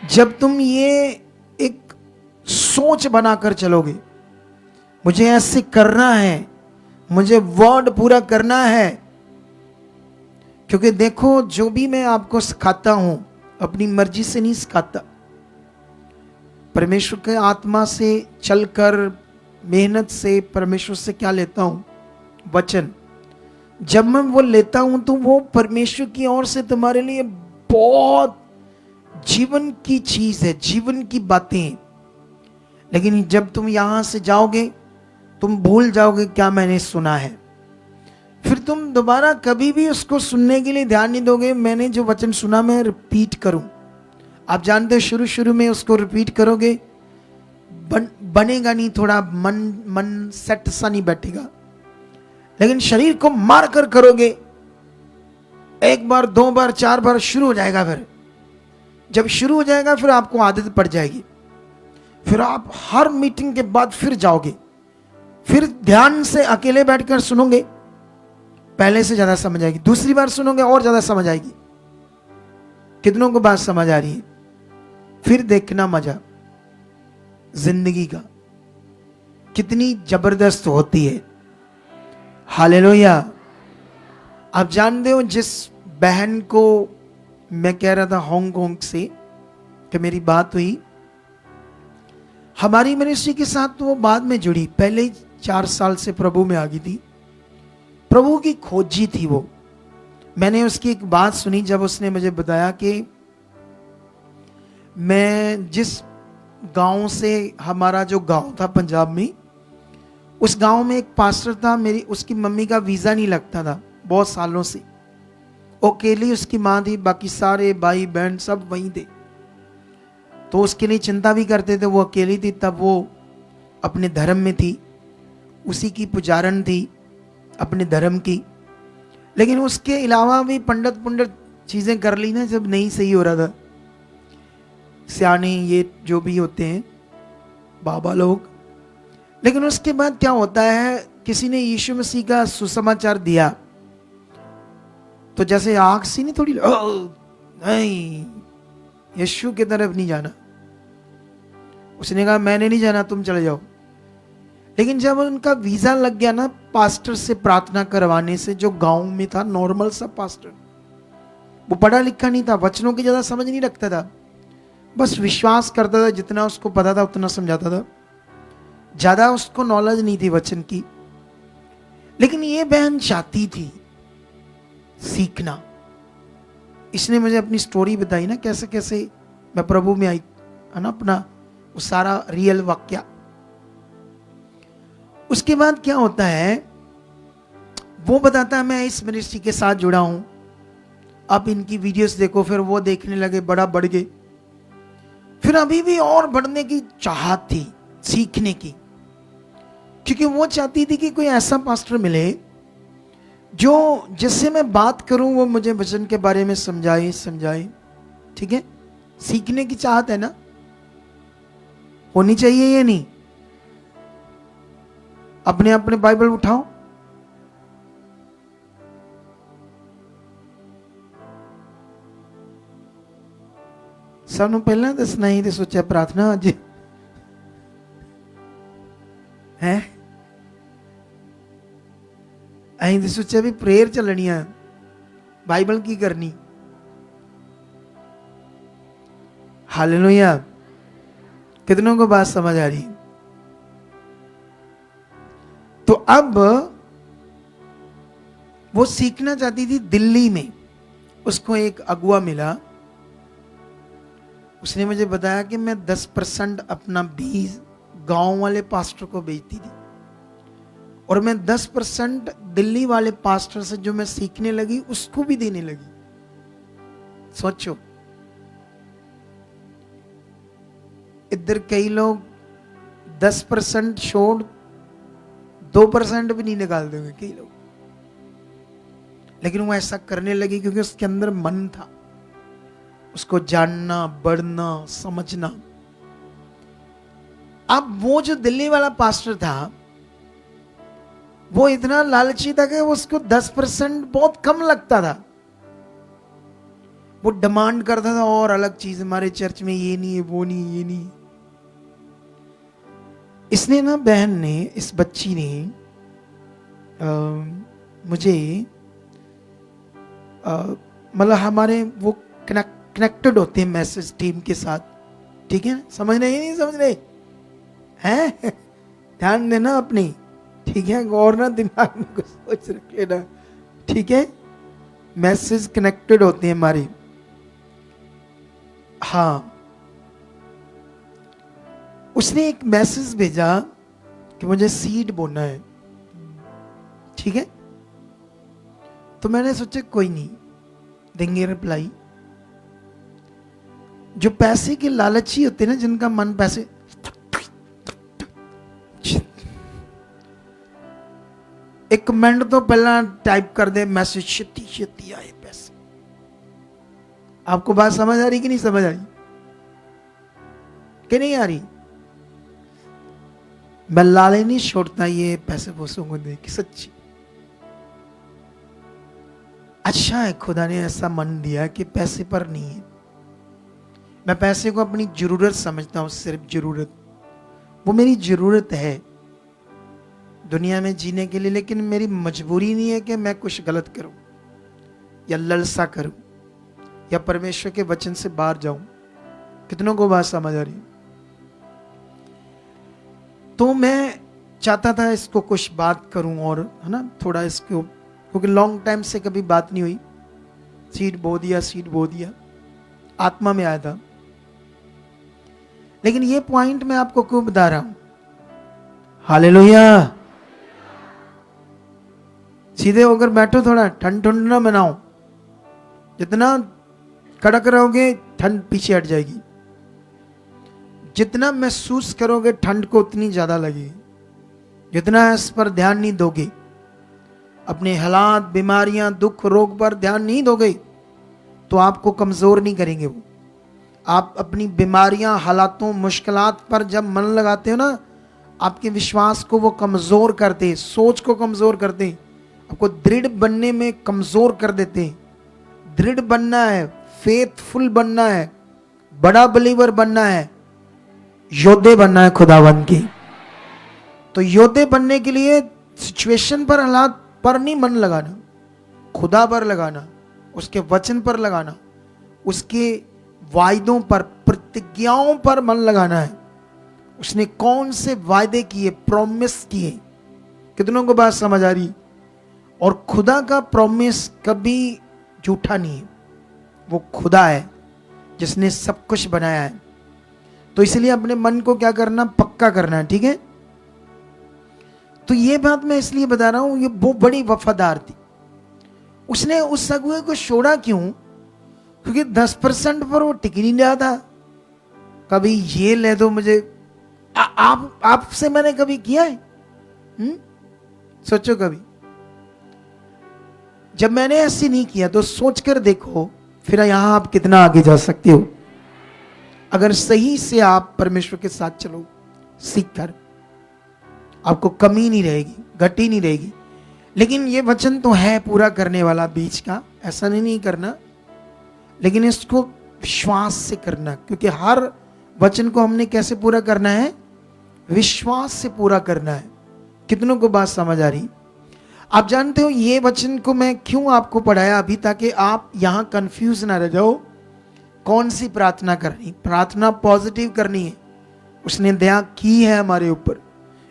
जब तुम ये एक सोच बनाकर चलोगे, मुझे ऐसे करना है, मुझे वर्ड पूरा करना है। क्योंकि देखो, जो भी मैं आपको सिखाता हूं अपनी मर्जी से नहीं सिखाता, परमेश्वर के आत्मा से चलकर मेहनत से परमेश्वर से क्या लेता हूं? वचन। जब मैं वो लेता हूं तो वो परमेश्वर की ओर से तुम्हारे लिए बहुत जीवन की चीज है, जीवन की बातें। लेकिन जब तुम यहां से जाओगे तुम भूल जाओगे क्या मैंने सुना है। फिर तुम दोबारा कभी भी उसको सुनने के लिए ध्यान नहीं दोगे। मैंने जो वचन सुना मैं रिपीट करूं। आप जानते हो शुरू शुरू में उसको रिपीट करोगे, बनेगा नहीं, थोड़ा मन सेट सा नहीं बैठेगा। लेकिन शरीर को मार कर करोगे, एक बार, दो बार, चार बार शुरू हो जाएगा। फिर जब शुरू हो जाएगा फिर आपको आदत पड़ जाएगी। फिर आप हर मीटिंग के बाद फिर जाओगे, फिर ध्यान से अकेले बैठकर सुनोगे, पहले से ज्यादा समझ आएगी। दूसरी बार सुनोगे और ज्यादा समझ आएगी। कितनों को बात समझ आ रही है? फिर देखना मजा जिंदगी का कितनी जबरदस्त होती है। हालेलुया। आप जानते हो, जिस बहन को मैं कह रहा था हांगकांग से कि मेरी बात हुई, हमारी मिनिस्ट्री के साथ तो वो बाद में जुड़ी, पहले ही 4 साल से प्रभु में आ गई थी, प्रभु की खोजी थी वो। मैंने उसकी एक बात सुनी जब उसने मुझे बताया कि मैं जिस गांव से, हमारा जो गांव था पंजाब में, उस गांव में एक पास्टर था, उसकी मम्मी का वीज़ा नहीं लगता था बहुत सालों से। अकेली उसकी माँ थी, बाकी सारे भाई बहन सब वहीं थे। तो उसके लिए चिंता भी करते थे। वो अकेली थी, तब वो अपने धर्म में थी, उसी की पुजारन थी अपने धर्म की। लेकिन उसके अलावा भी पंडित चीज़ें कर ली ना, जब नहीं सही हो रहा था। सियाने ये जो भी होते हैं बाबा लोग। लेकिन उसके बाद क्या होता है, किसी ने यीशु मसीह का सुसमाचार दिया तो जैसे आग सी नहीं थोड़ी, नहीं यीशु की तरफ नहीं जाना। उसने कहा मैंने नहीं जाना, तुम चले जाओ। लेकिन जब उनका वीजा लग गया ना पास्टर से प्रार्थना करवाने से, जो गांव में था नॉर्मल सा पास्टर, वो पढ़ा लिखा नहीं था, वचनों की ज्यादा समझ नहीं रखता था, बस विश्वास करता था, जितना उसको पता था उतना समझाता था, ज्यादा उसको नॉलेज नहीं थी वचन की। लेकिन ये बहन चाहती थी सीखना। इसने मुझे अपनी स्टोरी बताई ना, कैसे कैसे मैं प्रभु में आई, है ना, अपना वो सारा रियल वाक्य। उसके बाद क्या होता है, वो बताता है मैं इस मिनिस्ट्री के साथ जुड़ा हूं, आप इनकी वीडियोस देखो। फिर वो देखने लगे, बड़ा बढ़ गए। फिर अभी भी और बढ़ने की चाहत थी, सीखने की, क्योंकि वो चाहती थी कि कोई ऐसा पास्टर मिले जो जिससे मैं बात करूं वो मुझे वचन के बारे में समझाए। ठीक है, सीखने की चाहत है ना, होनी चाहिए ये नहीं। अपने अपने बाइबल उठाओ, सानू पहला दसना ही तो सोचा प्रार्थना अज है, अं तो सोचा भी प्रेयर चलनी है, बाइबल की करनी। हालेलुया, कितनों को बात समझ आ रही। तो अब वो सीखना चाहती थी। दिल्ली में उसको एक अगुआ मिला, उसने मुझे बताया कि मैं 10% अपना बीज गांव वाले पास्टर को बेचती थी, और मैं 10% दिल्ली वाले पास्टर से जो मैं सीखने लगी उसको भी देने लगी। सोचो, इधर कई लोग 10% छोड़ 2% भी नहीं निकाल देंगे कई लोग, लेकिन वो ऐसा करने लगी क्योंकि उसके अंदर मन था, उसको जानना, बढ़ना, समझना। अब वो जो दिल्ली वाला पास्टर था वो इतना लालची था कि उसको 10% बहुत कम लगता था। वो डिमांड करता था और अलग चीज, हमारे चर्च में ये नहीं है, वो नहीं, ये नहीं। इसने ना, बहन ने, इस बच्ची ने मुझे मतलब हमारे वो कनेक्टेड होते हैं मैसेज टीम के साथ, ठीक है, समझ रहे नहीं समझ रहे हैं, ध्यान देना अपनी, ठीक है, गौर ना दिमाग में कुछ सोच रख लेना, ठीक है, मैसेज कनेक्टेड होते हैं हमारे। हाँ, उसने एक मैसेज भेजा कि मुझे सीड बोना है, ठीक है। तो मैंने सोचा कोई नहीं, देंगे रिप्लाई। जो पैसे के लालची होते हैं ना, जिनका मन पैसे, एक कमेंट तो पहला टाइप कर दे, मैसेज छेती छेती आए पैसे। आपको बात समझ आ रही कि नहीं समझ आ रही, कि नहीं आ रही? मैं लाले नहीं छोड़ता ये पैसे पोसों को दे के, सच्ची। अच्छा है खुदा ने ऐसा मन दिया कि पैसे पर नहीं है। मैं पैसे को अपनी जरूरत समझता हूं, सिर्फ जरूरत, वो मेरी जरूरत है दुनिया में जीने के लिए, लेकिन मेरी मजबूरी नहीं है कि मैं कुछ गलत करूं या ललसा करूं या परमेश्वर के वचन से बाहर जाऊं। कितनों को बात समझ आ रही? तो मैं चाहता था इसको कुछ बात करूं, और है ना, थोड़ा इसको, क्योंकि लॉन्ग टाइम से कभी बात नहीं हुई। सीड बो दिया, आत्मा में आया था। लेकिन ये पॉइंट मैं आपको क्यों बता रहा हूं? हालेलुया। सीधे होकर बैठो, थोड़ा ठंड ना बनाओ। जितना कड़क रहोगे ठंड पीछे हट जाएगी, जितना महसूस करोगे ठंड को उतनी ज्यादा लगेगी। जितना इस पर ध्यान नहीं दोगे, अपने हालात, बीमारियां, दुख, रोग पर ध्यान नहीं दोगे, तो आपको कमजोर नहीं करेंगे वो, आप अपनी बीमारियां, हालातों, मुश्किलात पर जब मन लगाते हो ना, आपके विश्वास को वो कमज़ोर करते, सोच को कमज़ोर करते, आपको दृढ़ बनने में कमज़ोर कर देते। दृढ़ बनना है, फेथफुल बनना है, बड़ा बिलीवर बनना है, योद्धे बनना है खुदावंद की। तो योद्धे बनने के लिए सिचुएशन पर, हालात पर नहीं मन लगाना, खुदा पर लगाना, उसके वचन पर लगाना, उसके वायदों पर, प्रतिज्ञाओं पर मन लगाना है। उसने कौन से वायदे किए, प्रॉमिस किए। कितनों को बात समझ आ रही? और खुदा का प्रॉमिस कभी झूठा नहीं है। वो खुदा है जिसने सब कुछ बनाया है। तो इसलिए अपने मन को क्या करना, पक्का करना है, ठीक है। तो ये बात मैं इसलिए बता रहा हूं, ये वो बड़ी वफादार थी। उसने उस अगुए को छोड़ा क्यों? क्योंकि 10% पर वो टिक नहीं रहा था। कभी ये ले दो मुझे, आपसे मैंने कभी किया है? सोचो कभी। जब मैंने ऐसे नहीं किया तो सोचकर देखो, फिर यहां आप कितना आगे जा सकते हो अगर सही से आप परमेश्वर के साथ चलो, सीख कर। आपको कमी नहीं रहेगी, घटी नहीं रहेगी। लेकिन ये वचन तो है पूरा करने वाला बीच का, ऐसा नहीं करना, लेकिन इसको विश्वास से करना। क्योंकि हर वचन को हमने कैसे पूरा करना है? विश्वास से पूरा करना है। कितनों को बात समझ आ रही? आप जानते हो ये वचन को मैं क्यों आपको पढ़ाया अभी, ताकि आप यहां कंफ्यूज ना रह जाओ। कौन सी प्रार्थना करनी? प्रार्थना पॉजिटिव करनी है। उसने दया की है हमारे ऊपर।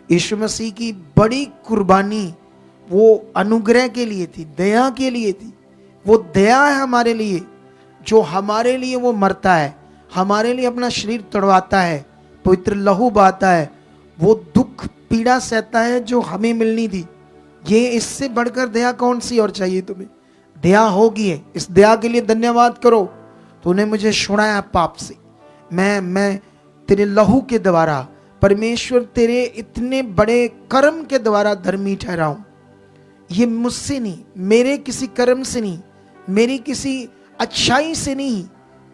यीशु मसीह की बड़ी कुर्बानी वो अनुग्रह के लिए थी, दया के लिए थी। वो दया है हमारे लिए, जो हमारे लिए वो मरता है, हमारे लिए अपना शरीर तोड़वाता है, पवित्र लहू बहाता है, वो दुख पीड़ा सहता है जो हमें मिलनी थी। ये इससे बढ़कर दया कौन सी और चाहिए तुम्हें? दया होगी है। इस दया के लिए धन्यवाद करो। तूने मुझे छुड़ाया पाप से। मैं तेरे लहू के द्वारा, परमेश्वर तेरे इतने बड़े कर्म के द्वारा धर्मी ठहरा हूं। ये मुझसे नहीं, मेरे किसी कर्म से नहीं, मेरी किसी अच्छाई से नहीं,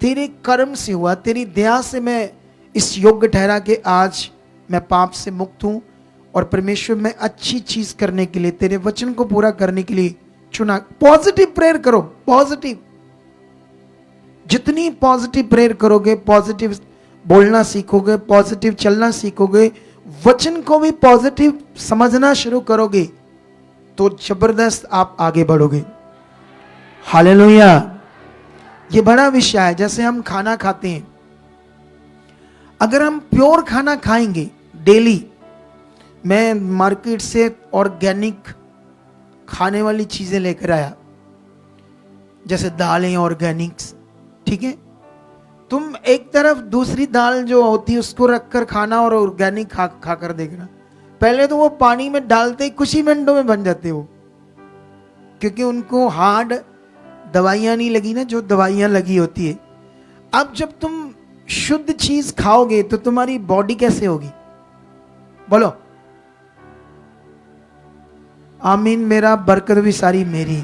तेरे कर्म से हुआ। तेरी दया से मैं इस योग्य ठहरा कि आज मैं पाप से मुक्त हूं। और परमेश्वर मैं अच्छी चीज करने के लिए, तेरे वचन को पूरा करने के लिए चुना। पॉजिटिव प्रेयर करो, पॉजिटिव। जितनी पॉजिटिव प्रेयर करोगे, पॉजिटिव बोलना सीखोगे, पॉजिटिव चलना सीखोगे, वचन को भी पॉजिटिव समझना शुरू करोगे, तो जबरदस्त आप आगे बढ़ोगे। हालेलुया। ये बड़ा विषय है। जैसे हम खाना खाते हैं, अगर हम प्योर खाना खाएंगे डेली, मैं मार्केट से ऑर्गेनिक खाने वाली चीजें लेकर आया, जैसे दालें ऑर्गेनिक्स, ठीक है। तुम एक तरफ दूसरी दाल जो होती है उसको रखकर खाना और ऑर्गेनिक खाकर देखना। पहले तो वो पानी में डालते ही कुछ ही मिनटों में बन जाते हो, क्योंकि उनको हार्ड दवाइयां नहीं लगी ना, जो दवाइयां लगी होती है। अब जब तुम शुद्ध चीज खाओगे तो तुम्हारी बॉडी कैसे होगी? बोलो आमीन। मेरा बरकत भी सारी मेरी।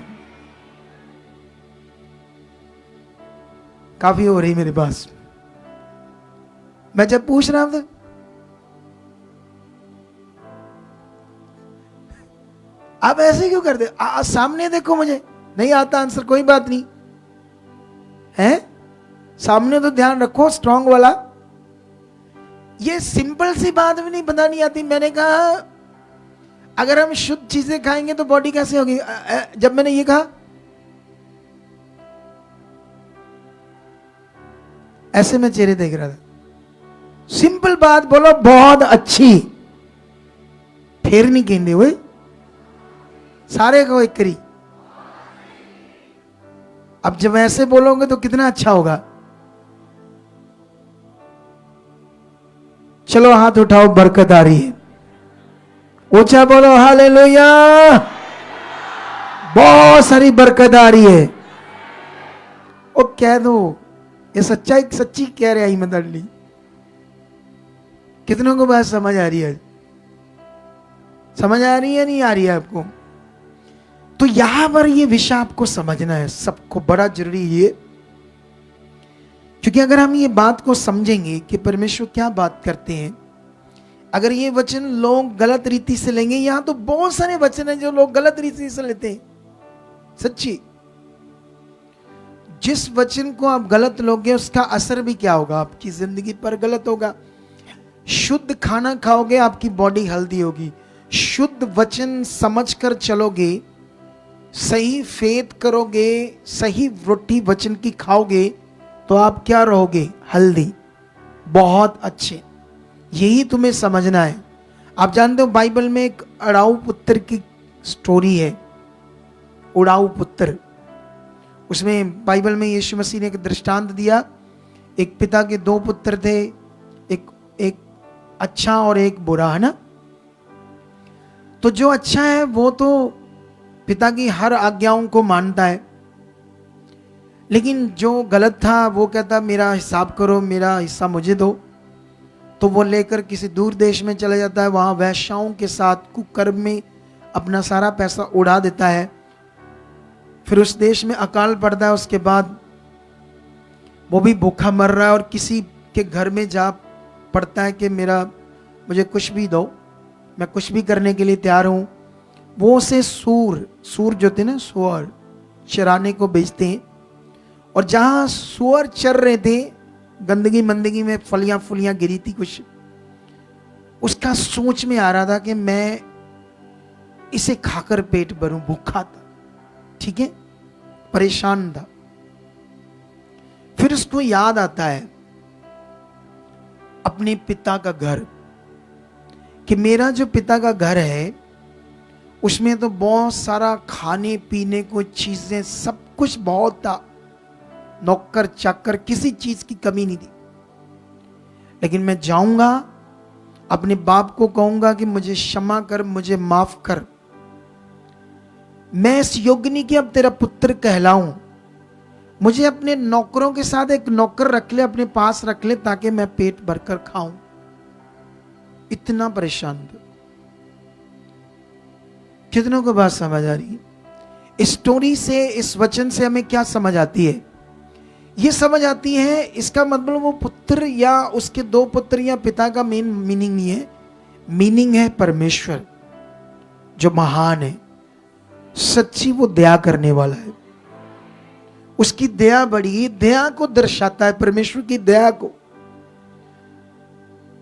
काफी हो रही मेरे पास। मैं जब पूछ रहा हूं तो आप ऐसे क्यों करते? सामने देखो, मुझे नहीं आता आंसर, कोई बात नहीं है। सामने तो ध्यान रखो, स्ट्रांग वाला। ये सिंपल सी बात भी नहीं बतानी आती। मैंने कहा अगर हम शुद्ध चीजें खाएंगे तो बॉडी कैसे होगी? जब मैंने ये कहा, ऐसे मैं चेहरे देख रहा था। सिंपल बात बोलो, बहुत अच्छी। फिर नहीं कहते हुए सारे को एक करी। अब जब ऐसे बोलोगे तो कितना अच्छा होगा। चलो हाथ उठाओ, बरकत आ रही है। ऊंचा बोलो हालेलुया। बहुत सारी बरकत आ रही है। ओ कह दो, ये सच्चाई सच्ची कह रहे आई मंडली। कितनों को बात समझ आ रही है? समझ आ रही है नहीं आ रही है आपको? तो यहां पर ये विषय आपको समझना है, सबको बड़ा जरूरी ये क्योंकि अगर हम ये बात को समझेंगे कि परमेश्वर क्या बात करते हैं, अगर ये वचन लोग गलत रीति से लेंगे, यहां तो बहुत सारे वचन हैं जो लोग गलत रीति से लेते हैं। सच्ची, जिस वचन को आप गलत लोगे उसका असर भी क्या होगा, आपकी जिंदगी पर गलत होगा। शुद्ध खाना खाओगे, आपकी बॉडी हेल्दी होगी। शुद्ध वचन समझकर चलोगे, सही फेथ करोगे, सही रोटी वचन की खाओगे, तो आप क्या रहोगे, हेल्दी, बहुत अच्छे। यही तुम्हें समझना है। आप जानते हो बाइबल में एक अड़ाऊ पुत्र की स्टोरी है। उड़ाऊ पुत्र, उसमें बाइबल में यीशु मसीह ने एक दृष्टांत दिया। एक पिता के दो पुत्र थे, एक अच्छा और एक बुरा, है ना। तो जो अच्छा है वो तो पिता की हर आज्ञाओं को मानता है, लेकिन जो गलत था वो कहता मेरा हिसाब करो, मेरा हिस्सा मुझे दो। तो वो लेकर किसी दूर देश में चला जाता है, वहां वैश्याओं के साथ कुकर्म में अपना सारा पैसा उड़ा देता है। फिर उस देश में अकाल पड़ता है, उसके बाद वो भी भूखा मर रहा है और किसी के घर में जा पड़ता है कि मुझे कुछ भी दो, मैं कुछ भी करने के लिए तैयार हूं। वो उसे सूर जो थे ना, सुअर चराने को भेजते हैं। और जहां सुअर चर रहे थे, गंदगी मंदगी में फलियां फुलियां गिरी थी कुछ, उसका सोच में आ रहा था कि मैं इसे खाकर पेट भरूं। भूखा था, ठीक है, परेशान था। फिर उसको याद आता है अपने पिता का घर, कि मेरा जो पिता का घर है उसमें तो बहुत सारा खाने पीने को चीजें, सब कुछ बहुत था, नौकर चाकर, किसी चीज की कमी नहीं थी। लेकिन मैं जाऊंगा, अपने बाप को कहूंगा कि मुझे क्षमा कर, मुझे माफ कर, मैं इस योग्य नहीं कि अब तेरा पुत्र कहलाऊं। मुझे अपने नौकरों के साथ एक नौकर रख ले, अपने पास रख ले, ताकि मैं पेट भरकर खाऊं। इतना परेशान था। कितनों को बात समझ आ रही है? इस स्टोरी से, इस वचन से हमें क्या समझ आती है? ये समझ आती है, इसका मतलब वो पुत्र या उसके दो पुत्र या पिता का मेन मीनिंग नहीं है। मीनिंग है परमेश्वर जो महान है, सच्ची वो दया करने वाला है। उसकी दया बड़ी, दया को दर्शाता है, परमेश्वर की दया को।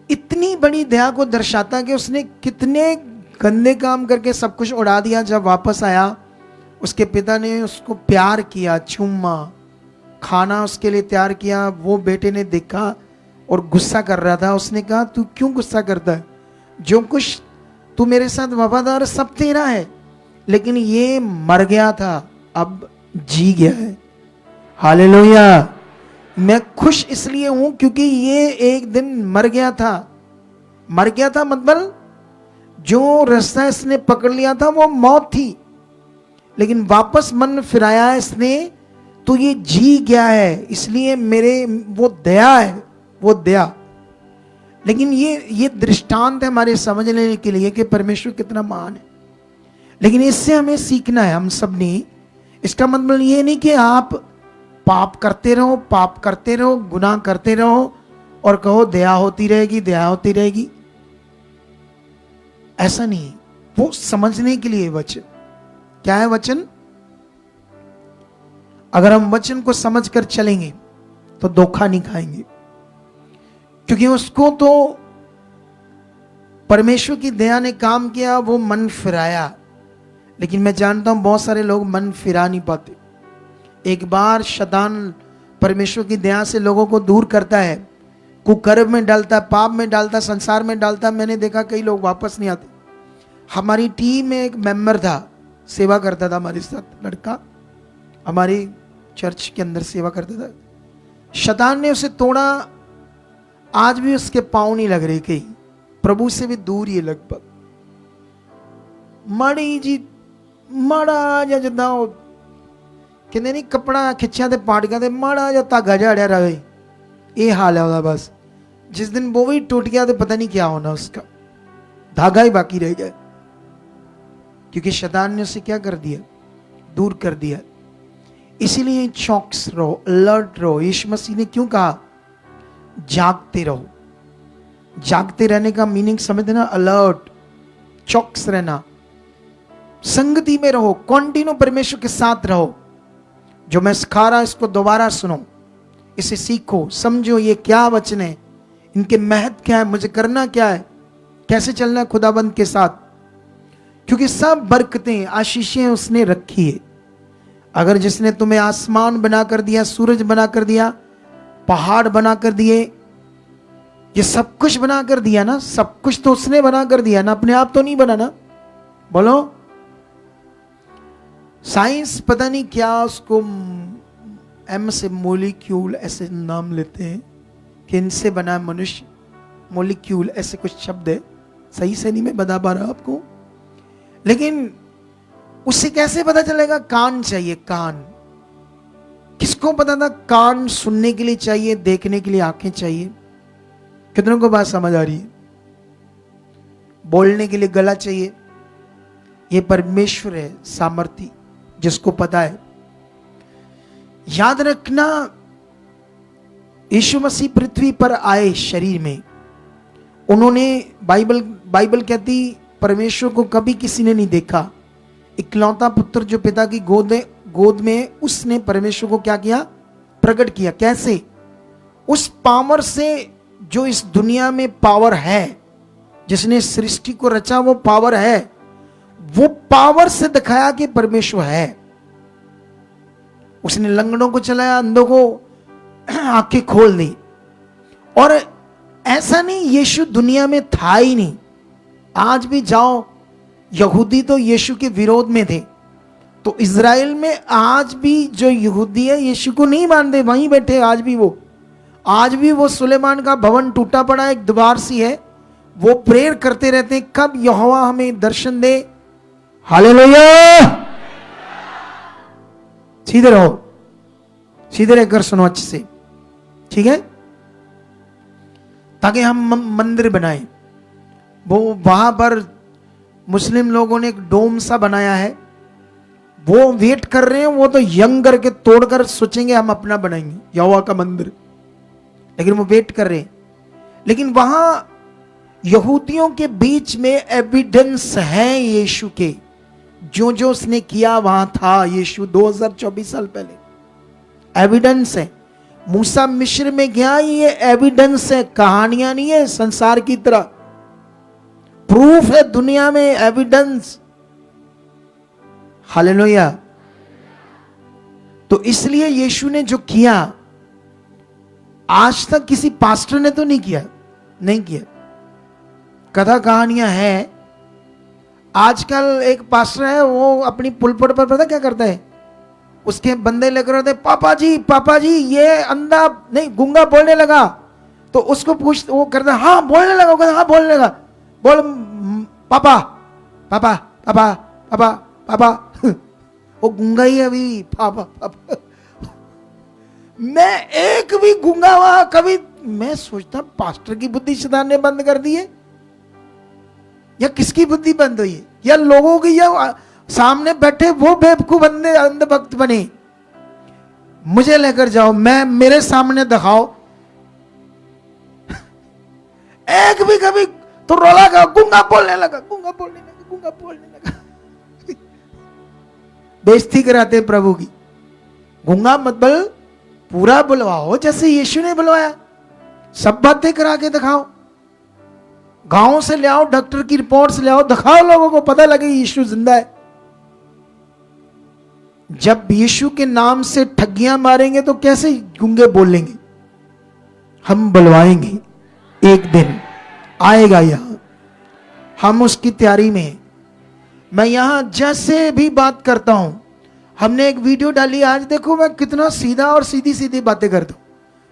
इतनी बड़ी दया को दर्शाता कि उसने कितने गंदे काम करके सब कुछ उड़ा दिया। जब वापस आया, उसके पिता ने उसको प्यार किया, चूमा, खाना उसके लिए तैयार किया। वो बेटे ने देखा और गुस्सा कर रहा था। उसने कहा तू क्यों गुस्सा करता है? जो कुछ तू मेरे साथ वफादार, सब तेरा है, लेकिन ये मर गया था, अब जी गया है। हालेलुया। मैं खुश इसलिए हूं क्योंकि ये एक दिन मर गया था। मर गया था मतलब जो रास्ता इसने पकड़ लिया था वो मौत थी, लेकिन वापस मन फिराया इसने, तो ये जी गया है। इसलिए मेरे वो दया है, वो दया। लेकिन ये दृष्टांत है हमारे समझ लेने के लिए कि परमेश्वर कितना महान है। लेकिन इससे हमें सीखना है हम सब ने। इसका मतलब ये नहीं कि आप पाप करते रहो, गुनाह करते रहो और कहो दया होती रहेगी, दया होती रहेगी। ऐसा नहीं। वो समझने के लिए वचन क्या है? वचन, अगर हम वचन को समझकर चलेंगे तो धोखा नहीं खाएंगे, क्योंकि उसको तो परमेश्वर की दया ने काम किया, वो मन फिराया। लेकिन मैं जानता हूं बहुत सारे लोग मन फिरा नहीं पाते। एक बार शैतान परमेश्वर की दया से लोगों को दूर करता है, कुकर्म में डालता, पाप में डालता, संसार में डालता। मैंने देखा कई लोग वापस नहीं आते। हमारी टीम में एक मेंबर था, सेवा करता था हमारे साथ, लड़का हमारी चर्च के अंदर सेवा करता था। शैतान ने उसे तोड़ा, आज भी उसके पांव नहीं लग रहे, कहीं प्रभु से भी दूर ही लगभग। माड़ी जी माड़ा जा जदा कहते नहीं कपड़ा खिंचा ते पाट गया, माड़ा जा धागा झाड़िया रहे, ये हाल है उसका। बस जिस दिन वो भी टूट गया तो पता नहीं क्या होना, उसका धागा ही बाकी रह गया, क्योंकि शैतान ने उसे क्या कर दिया? दूर कर दिया। इसीलिए चौकस रहो, अलर्ट रहो। यीशु मसीह ने क्यों कहा जागते रहो? जागते रहने का मीनिंग समझते ना, अलर्ट, चौकस रहना। संगति में रहो, कंटिन्यू परमेश्वर के साथ रहो। जो मैं सिखा रहा इसको दोबारा सुनो, इसे सीखो, समझो ये क्या वचन है, इनके महत्व क्या है, मुझे करना क्या है, कैसे चलना है खुदाबंद के साथ। क्योंकि सब बरकतें, आशीषें उसने रखी है। अगर जिसने तुम्हें आसमान बना कर दिया, सूरज बना कर दिया, पहाड़ बना कर दिए, ये सब कुछ बना कर दिया ना, सब कुछ तो उसने बना कर दिया ना, अपने आप तो नहीं बना ना। बोलो। साइंस पता नहीं क्या उसको एम से मोलिक्यूल ऐसे नाम लेते हैं कि इनसे बना मनुष्य, मोलिक्यूल ऐसे कुछ शब्द है, सही से नहीं मैं बता पा रहा आपको। लेकिन उससे कैसे पता चलेगा? कान चाहिए, कान। किसको पता था कान सुनने के लिए चाहिए, देखने के लिए आंखें चाहिए? कितनों को बात समझ आ रही है? बोलने के लिए गला चाहिए। ये परमेश्वर है सामर्थी, जिसको पता है। याद रखना, यीशु मसीह पृथ्वी पर आए शरीर में, उन्होंने बाइबल कहती परमेश्वर को कभी किसी ने नहीं देखा। इकलौता पुत्र जो पिता की गोद में, उसने परमेश्वर को क्या किया? प्रकट किया। कैसे? उस पावर से जो इस दुनिया में पावर है, जिसने सृष्टि को रचा, वो पावर है, वो पावर से दिखाया कि परमेश्वर है। उसने लंगड़ों को चलाया, अंधों को आंखें खोल दी। और ऐसा नहीं यीशु दुनिया में था ही नहीं। आज भी जाओ, यहूदी तो यीशु के विरोध में थे, तो इज़राइल में आज भी जो यहूदी है यीशु को नहीं मानते, वहीं बैठे आज भी वो। आज भी वो सुलेमान का भवन टूटा पड़ा एक दीवार सी है, वो प्रेयर करते रहते हैं, कब यहोवा हमें दर्शन दे। हालेलुया। सीधे रहो, सीधे रहकर सुनो अच्छे से, ठीक है? ताकि हम मंदिर बनाएं। वो वहां पर मुस्लिम लोगों ने एक डोम सा बनाया है, वो वेट कर रहे हैं, वो तो यंग करके तोड़कर सोचेंगे हम अपना बनाएंगे यहोवा का मंदिर, लेकिन वो वेट कर रहे हैं। लेकिन वहां यहूदियों के बीच में एविडेंस है यीशु के, जो जो उसने किया वहां था यीशु 2024 साल पहले, एविडेंस है। मूसा मिस्र में गया, ये एविडेंस है, कहानियां नहीं है संसार की तरह, प्रूफ है दुनिया में, एविडेंस। हालेलुया। तो इसलिए यीशु ने जो किया, आज तक किसी पास्टर ने तो नहीं किया, नहीं किया। कथा कहानियां हैं। आजकल एक पास्टर है, वो अपनी पुलपट पर पता क्या करता है, उसके बंदे लेकर आते, पापा जी ये अंधा नहीं गूंगा बोलने लगा, तो उसको पूछ, वो करता है हाँ बोलने लगा, वो कहता हाँ बोलने लगा, बोल पापा पापा पापा पापा पापा वो गूंगा ही है अभी, पापा पापा। मैं एक भी गूंगा हुआ कभी, मैं सोचता पास्टर की बुद्धि शैतान ने बंद कर दी है, या किसकी बुद्धि बंद हुई है, या लोगों की, या सामने बैठे वो बेवकूफ बंदे अंधभक्त बने। मुझे लेकर जाओ, मैं मेरे सामने दिखाओ एक भी कभी तो रोला का गूंगा बोलने लगा, गूंगा बोलने लगा, गूंगा बोलने लगा। बेइज्जती कराते प्रभु की। गूंगा मत बोल, पूरा बुलवाओ जैसे यीशु ने बुलवाया, सब बातें करा के दिखाओ, गांव से ले आओ, डॉक्टर की रिपोर्ट्स ले आओ, दिखाओ, लोगों को पता लगे यीशु जिंदा है। जब यीशु के नाम से ठगियां मारेंगे तो कैसे गूंगे बोलेंगे? हम बुलवाएंगे, एक दिन आएगा यहां, हम उसकी तैयारी में हैं। मैं यहां जैसे भी बात करता हूं, हमने एक वीडियो डाली आज, देखो मैं कितना सीधा और सीधी सीधी बातें करता हूं।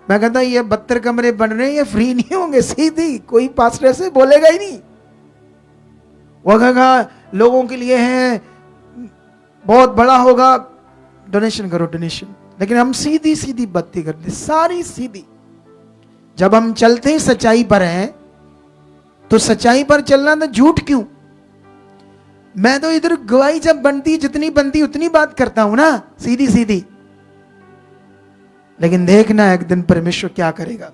मैं कहता ये 72 कमरे बन रहे हैं, ये फ्री नहीं होंगे, सीधी, कोई पास्टर से बोलेगा ही नहीं। वो कहेगा लोगों के लिए है, बहुत बड़ा होगा, डोनेशन करो डोनेशन। लेकिन हम सीधी सीधी बातें करते, सारी सीधी। जब हम चलते ही सच्चाई पर हैं, तो सच्चाई पर चलना तो झूठ क्यों? मैं तो इधर गवाही जब बनती, जितनी बनती उतनी बात करता हूं ना, सीधी सीधी। लेकिन देखना एक दिन परमेश्वर क्या करेगा।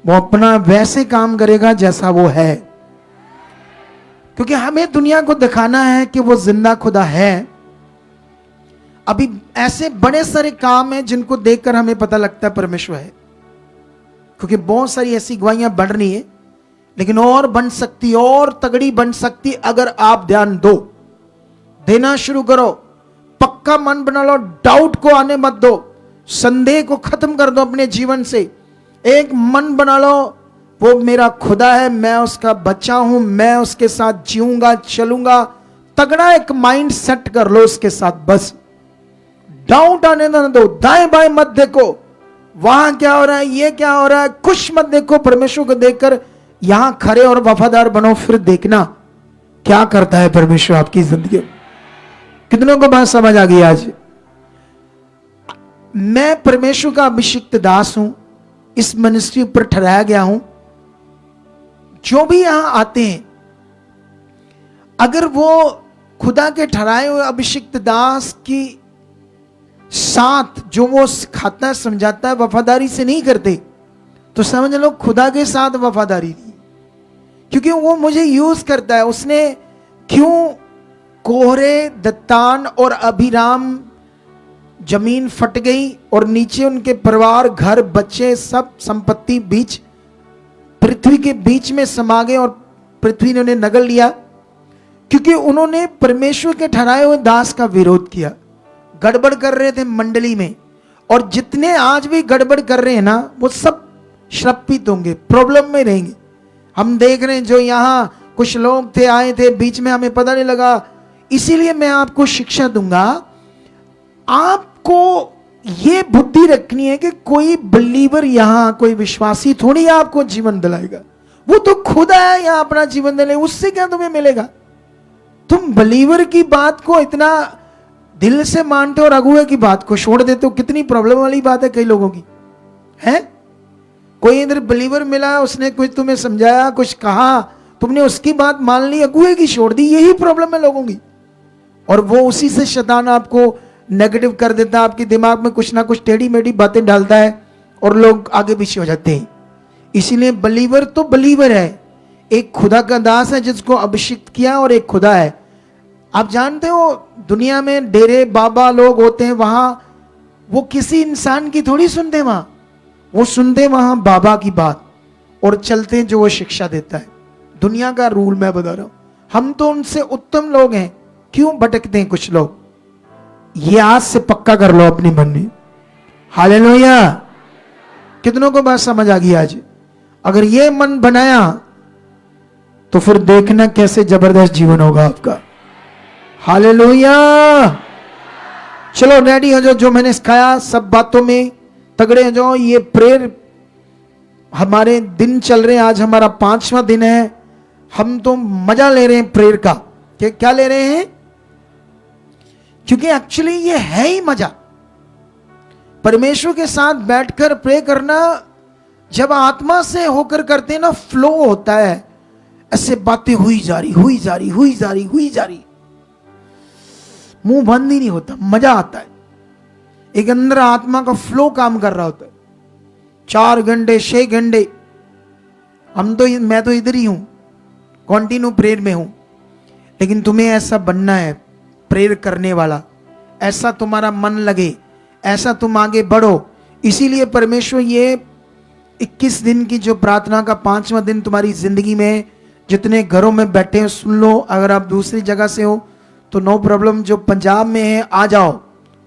वो अपना वैसे काम करेगा जैसा वो है, क्योंकि हमें दुनिया को दिखाना है कि वो जिंदा खुदा है। अभी ऐसे बड़े सारे काम हैं जिनको देखकर हमें पता लगता है परमेश्वर है, क्योंकि बहुत सारी ऐसी गवाहियां बढ़ रही है, लेकिन और बन सकती, और तगड़ी बन सकती अगर आप ध्यान दो, देना शुरू करो, पक्का मन बना लो, डाउट को आने मत दो, संदेह को खत्म कर दो अपने जीवन से। एक मन बना लो, वो मेरा खुदा है, मैं उसका बच्चा हूं, मैं उसके साथ जीऊंगा, चलूंगा। तगड़ा एक माइंड सेट कर लो उसके साथ, बस डाउट आने ना दो, दाएं बाएं मत देखो, वहां क्या हो रहा है, ये क्या हो रहा है, कुछ मत देखो। परमेश्वर को देखकर यहां खड़े और वफादार बनो, फिर देखना क्या करता है परमेश्वर आपकी जिंदगी में। कितनों को बात समझ आ गई आज? मैं परमेश्वर का अभिषिक्त दास हूं, इस मिनिस्ट्री पर ठहराया गया हूं। जो भी यहां आते हैं, अगर वो खुदा के ठहराए हुए अभिषिक्त दास की साथ जो वो सिखाता है, समझाता है, वफादारी से नहीं करते, तो समझ लो खुदा के साथ वफादारी नहीं, क्योंकि वो मुझे यूज करता है। उसने क्यों कोहरे, दत्तान और अभिराम जमीन फट गई और नीचे उनके परिवार, घर, बच्चे, सब संपत्ति बीच पृथ्वी के बीच में समा गए और पृथ्वी ने उन्हें नगल लिया? क्योंकि उन्होंने परमेश्वर के ठहराए हुए दास का विरोध किया, गड़बड़ कर रहे थे मंडली में। और जितने आज भी गड़बड़ कर रहे हैं ना, वो सब श्रापित होंगे, प्रॉब्लम में रहेंगे। हम देख रहे हैं, जो यहां कुछ लोग थे, आए थे, बीच में हमें पता नहीं लगा। इसीलिए मैं आपको शिक्षा दूंगा, आपको यह बुद्धि रखनी है कि कोई बिलीवर यहां, कोई विश्वासी थोड़ी आपको जीवन दिलाएगा, वो तो खुद आया यहां अपना जीवन दिलाए, उससे क्या तुम्हें मिलेगा? तुम बिलीवर की बात को इतना दिल से मानते हो और अगुए की बात को छोड़ देते हो। कितनी प्रॉब्लम वाली बात है कई लोगों की, है? कोई इधर बिलीवर मिला, उसने कुछ तुम्हें समझाया, कुछ कहा, तुमने उसकी बात मान ली, अगुए की छोड़ दी। यही प्रॉब्लम है लोगों की। और वो उसी से शैतान आपको नेगेटिव कर देता है, आपके दिमाग में कुछ ना कुछ टेढ़ी मेढ़ी बातें डालता है और लोग आगे पीछे हो जाते हैं। इसीलिए बिलीवर तो बिलीवर है, एक खुदा का दास है जिसको अभिषिक्त किया, और एक खुदा है। आप जानते हो, दुनिया में डेरे बाबा लोग होते हैं, वहां वो किसी इंसान की थोड़ी सुनते, वहां वो सुनते वहां बाबा की बात और चलते जो वो शिक्षा देता है। दुनिया का रूल मैं बता रहा हूं, हम तो उनसे उत्तम लोग हैं। क्यों भटकते हैं कुछ लोग? ये आज से पक्का कर लो अपने मन में। हालेलुया! कितनों को बात समझ आ गई आज? अगर ये मन बनाया तो फिर देखना कैसे जबरदस्त जीवन होगा आपका। हालेलुया! चलो रेडी हो जाओ, जो मैंने सिखाया सब बातों में तगड़े हो जाओ। ये प्रेयर हमारे दिन चल रहे हैं, आज हमारा 5वां दिन है। हम तो मजा ले रहे हैं प्रेयर का। क्या ले रहे हैं? क्योंकि एक्चुअली ये है ही मजा, परमेश्वर के साथ बैठकर प्रे करना। जब आत्मा से होकर करते हैं ना, फ्लो होता है, ऐसे बातें हुई जा रही, हुई जा रही, हुई जा रही, हुई जा रही, मुंह बंद ही नहीं होता, मजा आता है। एक अंदर आत्मा का फ्लो काम कर रहा होता है। 4 घंटे 6 घंटे मैं तो इधर ही हूं, कॉन्टिन्यू प्रेयर में हूं। लेकिन तुम्हें ऐसा बनना है, प्रेयर करने वाला, ऐसा तुम्हारा मन लगे, ऐसा तुम आगे बढ़ो। इसीलिए परमेश्वर ये 21 दिन की जो प्रार्थना का 5वां दिन तुम्हारी जिंदगी में, जितने घरों में बैठे हो सुन लो। अगर आप दूसरी जगह से हो तो नो प्रॉब्लम, जो पंजाब में है आ जाओ,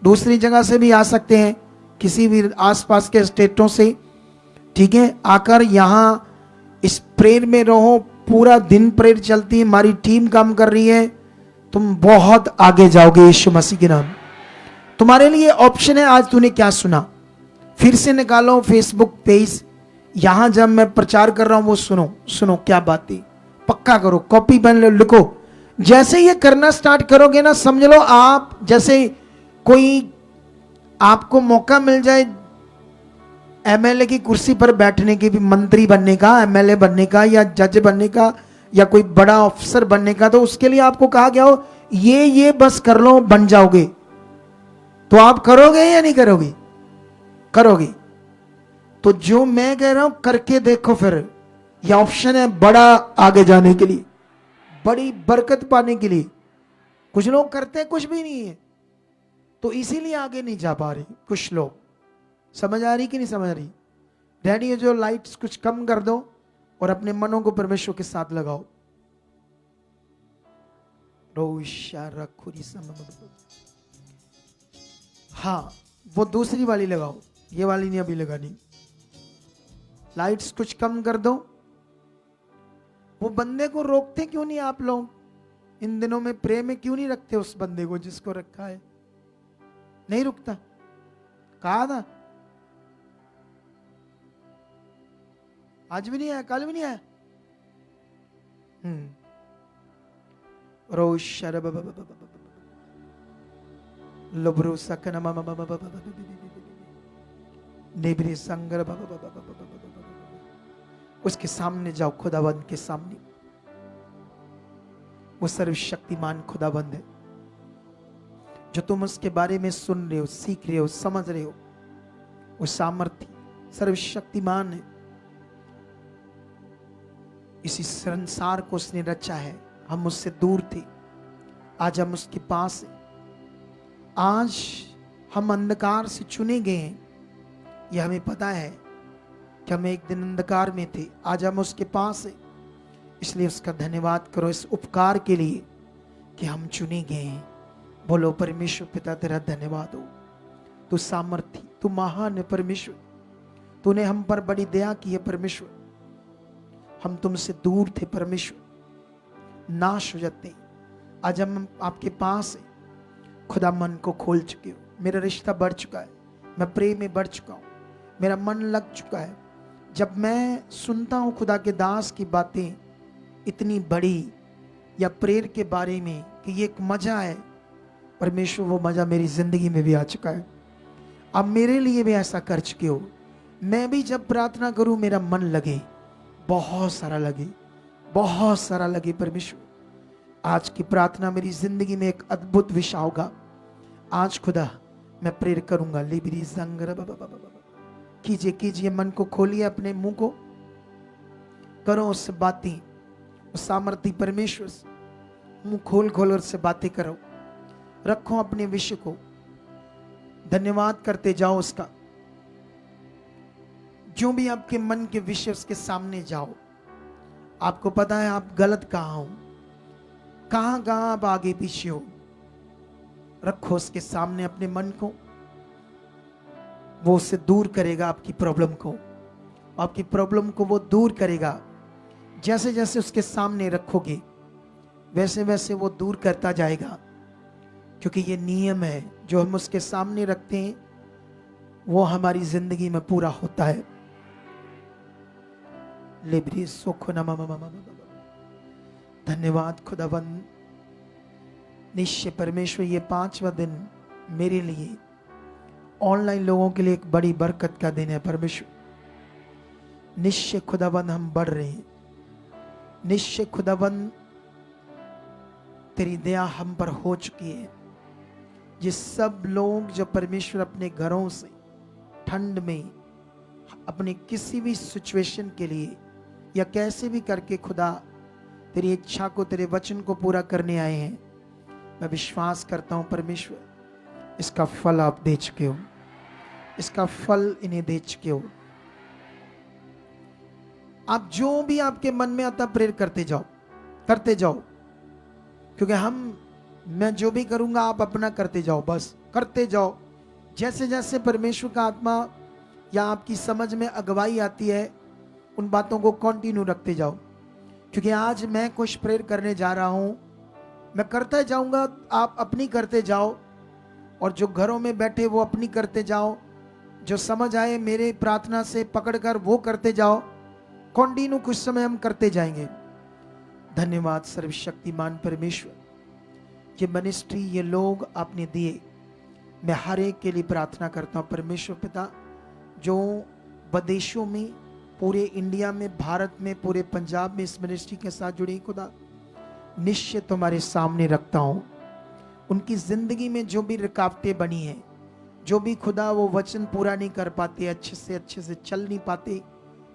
दूसरी जगह से भी आ सकते हैं, किसी भी आसपास के स्टेटों से, ठीक है। आकर यहाँ इस प्रेयर में रहो, पूरा दिन प्रेयर चलती है, हमारी टीम काम कर रही है, तुम बहुत आगे जाओगे यीशु मसीह के नाम। तुम्हारे लिए ऑप्शन है, आज तूने क्या सुना, फिर से निकालो फेसबुक पेज, यहां जब मैं प्रचार कर रहा हूं वो सुनो क्या बातें, पक्का करो, कॉपी पेन लिखो। जैसे ये करना स्टार्ट करोगे ना, समझ लो आप जैसे कोई आपको मौका मिल जाए एमएलए की कुर्सी पर बैठने की, भी मंत्री बनने का, एमएलए बनने का, या जज बनने का, या कोई बड़ा ऑफिसर बनने का, तो उसके लिए आपको कहा गया हो ये बस कर लो, बन जाओगे। तो आप करोगे या नहीं करोगे? करोगे। तो जो मैं कह रहा हूं करके देखो। फिर यह ऑप्शन है बड़ा आगे जाने के लिए, बड़ी बरकत पाने के लिए। कुछ लोग करते हैं कुछ भी नहीं है, तो इसीलिए आगे नहीं जा पा रहे कुछ लोग। समझ आ रही कि नहीं समझ रही? डैडी ये जो लाइट्स कुछ कम कर दो और अपने मनों को परमेश्वर के साथ लगाओ। हाँ, वो दूसरी वाली लगाओ, ये वाली नहीं अभी लगानी। लाइट्स कुछ कम कर दो। वो बंदे को रोकते क्यों नहीं आप लोग? इन दिनों में प्रेम में क्यों नहीं रखते उस बंदे को जिसको रखा है? नहीं रुकता। कहा था आज भी नहीं आया, कल भी नहीं आया। उसके सामने जाओ, खुदाबंद के सामने। वो सर्वशक्तिमान खुदाबंद है जो तुम उसके बारे में सुन रहे हो, सीख रहे हो, समझ रहे हो। वो सामर्थ्य सर्वशक्तिमान है। इसी संसार को उसने रचा है। हम उससे दूर थे, आज हम उसके पास हैं। आज हम अंधकार से चुने गए हैं, यह हमें पता है कि हम एक दिन अंधकार में थे, आज हम उसके पास हैं। इसलिए उसका धन्यवाद करो इस उपकार के लिए कि हम चुने गए हैं। बोलो परमेश्वर पिता तेरा धन्यवाद हो। तू सामर्थी, तू महान है परमेश्वर। तूने हम पर बड़ी दया की है परमेश्वर। हम तुमसे दूर थे परमेश्वर, नाश हो जाते। आज हम आपके पास हैं। खुदा मन को खोल चुके हो। मेरा रिश्ता बढ़ चुका है, मैं प्रेम में बढ़ चुका हूँ, मेरा मन लग चुका है। जब मैं सुनता हूँ खुदा के दास की बातें इतनी बड़ी या प्रेर के बारे में कि ये एक मजा है परमेश्वर, वो मजा मेरी जिंदगी में भी आ चुका है। अब मेरे लिए भी ऐसा कर चुके हो। मैं भी जब प्रार्थना करूं मेरा मन लगे, बहुत सारा लगे, बहुत सारा लगे परमेश्वर। आज की प्रार्थना मेरी जिंदगी में एक अद्भुत विषय होगा। आज खुदा मैं प्रेर करूंगा। लिबरी जंगर कीजिए कीजिए, मन को खोलिए, अपने मुंह को करो उससे बातें। उस सामर्थी परमेश्वर से मुंह खोल खोल उससे बातें करो। रखो अपने विषय को, धन्यवाद करते जाओ उसका। जो भी आपके मन के विषय उसके सामने जाओ। आपको पता है आप गलत कहां हो, कहां कहां आप आगे पीछे हो। रखो उसके सामने अपने मन को, वो उससे दूर करेगा आपकी प्रॉब्लम को। आपकी प्रॉब्लम को वो दूर करेगा। जैसे जैसे उसके सामने रखोगे वैसे वैसे वो दूर करता जाएगा, क्योंकि ये नियम है जो हम उसके सामने रखते हैं वो हमारी जिंदगी में पूरा होता है। लिब्री सुख धन्यवाद खुदावंद। निश्चय परमेश्वर ये 5वां दिन मेरे लिए, ऑनलाइन लोगों के लिए एक बड़ी बरकत का दिन है परमेश्वर। निश्चय खुदावंद हम बढ़ रहे हैं। निश्चय खुदावंद तेरी दया हम पर हो चुकी है। ये सब लोग जो परमेश्वर अपने घरों से ठंड में अपने किसी भी सिचुएशन के लिए या कैसे भी करके खुदा तेरी इच्छा को, तेरे वचन को पूरा करने आए हैं, मैं विश्वास करता हूं परमेश्वर इसका फल आप दे चुके हो। इसका फल इन्हें दे चुके हो। आप जो भी आपके मन में आता प्रेर करते जाओ, करते जाओ। क्योंकि मैं जो भी करूंगा आप अपना करते जाओ, बस करते जाओ। जैसे जैसे परमेश्वर का आत्मा या आपकी समझ में अगुवाई आती है उन बातों को कंटिन्यू रखते जाओ। क्योंकि आज मैं कुछ प्रेर करने जा रहा हूं, मैं करता जाऊंगा, आप अपनी करते जाओ। और जो घरों में बैठे वो अपनी करते जाओ। जो समझ आए मेरे प्रार्थना से पकड़कर वो करते जाओ। कंटिन्यू कुछ समय हम करते जाएंगे। धन्यवाद सर्वशक्तिमान परमेश्वर। ये मिनिस्ट्री, ये लोग आपने दिए, मैं हर एक के लिए प्रार्थना करता हूँ परमेश्वर पिता। जो विदेशों में, पूरे इंडिया में, भारत में, पूरे पंजाब में इस मिनिस्ट्री के साथ जुड़ी खुदा, निश्चय तुम्हारे सामने रखता हूँ। उनकी जिंदगी में जो भी रुकावटें बनी हैं जो भी खुदा वो वचन पूरा नहीं कर पाते, अच्छे से चल नहीं पाते,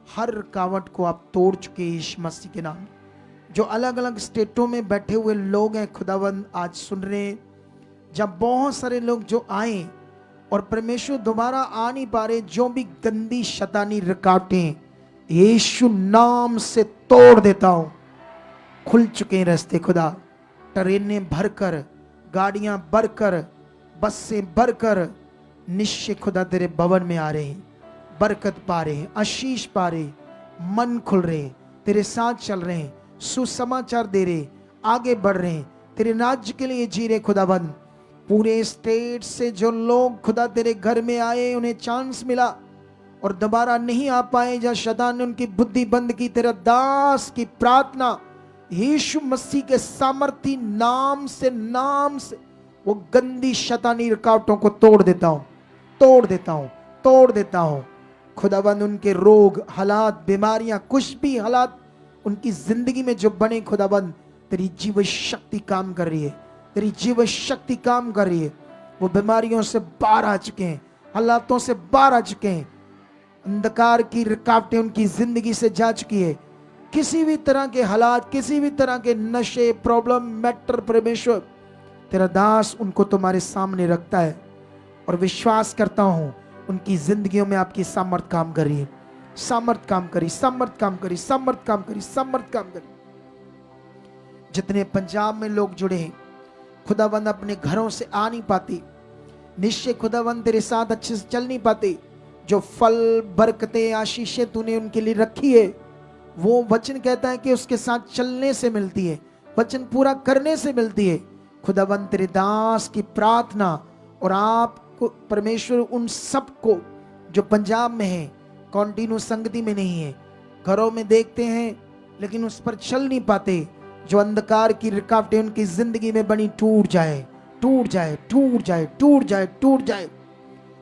हर रुकावट को आप तोड़ चुके यीशु मसीह के नाम। जो अलग अलग स्टेटों में बैठे हुए लोग हैं खुदावंद आज सुन रहे हैं, जब बहुत सारे लोग जो आए और परमेश्वर दोबारा आ नहीं पा रहे, जो भी गंदी शैतानी रुकावटें यीशु नाम से तोड़ देता हूं। खुल चुके हैं रास्ते खुदा, ट्रेनें भरकर, गाड़ियां भरकर, बसें भरकर निश्चय खुदा तेरे भवन में आ रहे हैं, बरकत पा रहे हैं, आशीष पा रहे, मन खुल रहे, तेरे साथ चल रहे हैं, सुसमाचार दे रहे, आगे बढ़ रहे हैं, तेरे राज्य के लिए जी रहे खुदाबंद। पूरे स्टेट से जो लोग खुदा तेरे घर में आए, उन्हें चांस मिला और दोबारा नहीं आ पाए, जहां शैतान ने उनकी बुद्धि बंद की, तेरा दास की प्रार्थना यीशु मसीह के सामर्थी नाम से वो गंदी शैतानी रुकावटों को तोड़ देता हूं, तोड़ देता हूं, तोड़ देता हूं। खुदाबंद उनके रोग, हालात, बीमारियां, कुछ भी हालात उनकी जिंदगी में जो बने, खुदाबंद तेरी जीव शक्ति काम कर रही है, तेरी जीव शक्ति काम कर रही है। वो बीमारियों से बाहर आ चुके हैं, हालातों से बाहर आ चुके हैं, अंधकार की रुकावटें उनकी जिंदगी से जा चुकी है। किसी भी तरह के हालात, किसी भी तरह के नशे, प्रॉब्लम, मैटर, परमेश्वर तेरा दास उनको तुम्हारे सामने रखता है और विश्वास करता हूं उनकी जिंदगियों में आपकी सामर्थ काम कर रही है, सामर्थ काम करी, सामर्थ काम करी, सामर्थ काम करी, सामर्थ काम करी। जितने पंजाब में लोग जुड़े हैं खुदाबंद, अपने घरों से आ नहीं पाते, निश्चय खुदाबंद तेरे साथ अच्छे से चल नहीं पाते, जो फल, बरकतें, आशीषें तूने उनके लिए रखी है, वो वचन कहता है कि उसके साथ चलने से मिलती है, वचन पूरा करने से मिलती है। खुदाबंद तेरे दास की प्रार्थना और आपको परमेश्वर उन सबको जो पंजाब में है, कॉन्टिन्यू संगति में नहीं है, घरों में देखते हैं लेकिन उस पर चल नहीं पाते, जो अंधकार की रुकावटें उनकी जिंदगी में बनी टूट जाए, टूट जाए, टूट जाए, टूट जाए, टूट जाए।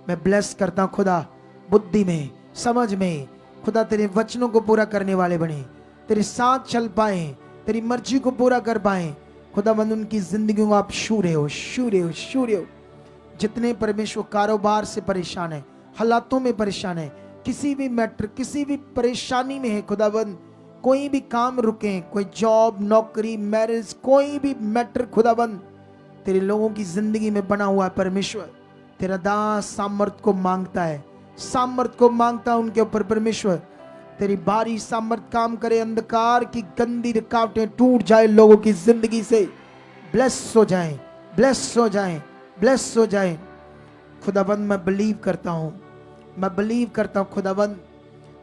मैं ब्लेस करता हूं खुदा, बुद्धि में, समझ में खुदा तेरे वचनों को पूरा करने वाले बने, तेरे साथ चल पाए, तेरी मर्जी को पूरा कर पाए। खुदाबंद उनकी जिंदगी को आप शूरे हो, शूरे हो, शूरे हो। जितने परमेश्वर कारोबार से परेशान है, हालातों में परेशान है, किसी भी मैटर, किसी भी परेशानी में है खुदाबंद, कोई भी काम रुके, कोई जॉब, नौकरी, मैरिज, कोई भी मैटर खुदाबंद तेरे लोगों की जिंदगी में बना हुआ है, परमेश्वर तेरा दास सामर्थ को मांगता है, सामर्थ को मांगता है उनके ऊपर। परमेश्वर तेरी बारी सामर्थ काम करे, अंधकार की गंदी रुकावटें टूट जाए, लोगों की जिंदगी से ब्लेस हो जाएं, ब्लेस हो जाएं, ब्लेस हो जाएं। खुदाबंद मैं बिलीव करता हूं, मैं बिलीव करता हूं खुदाबंद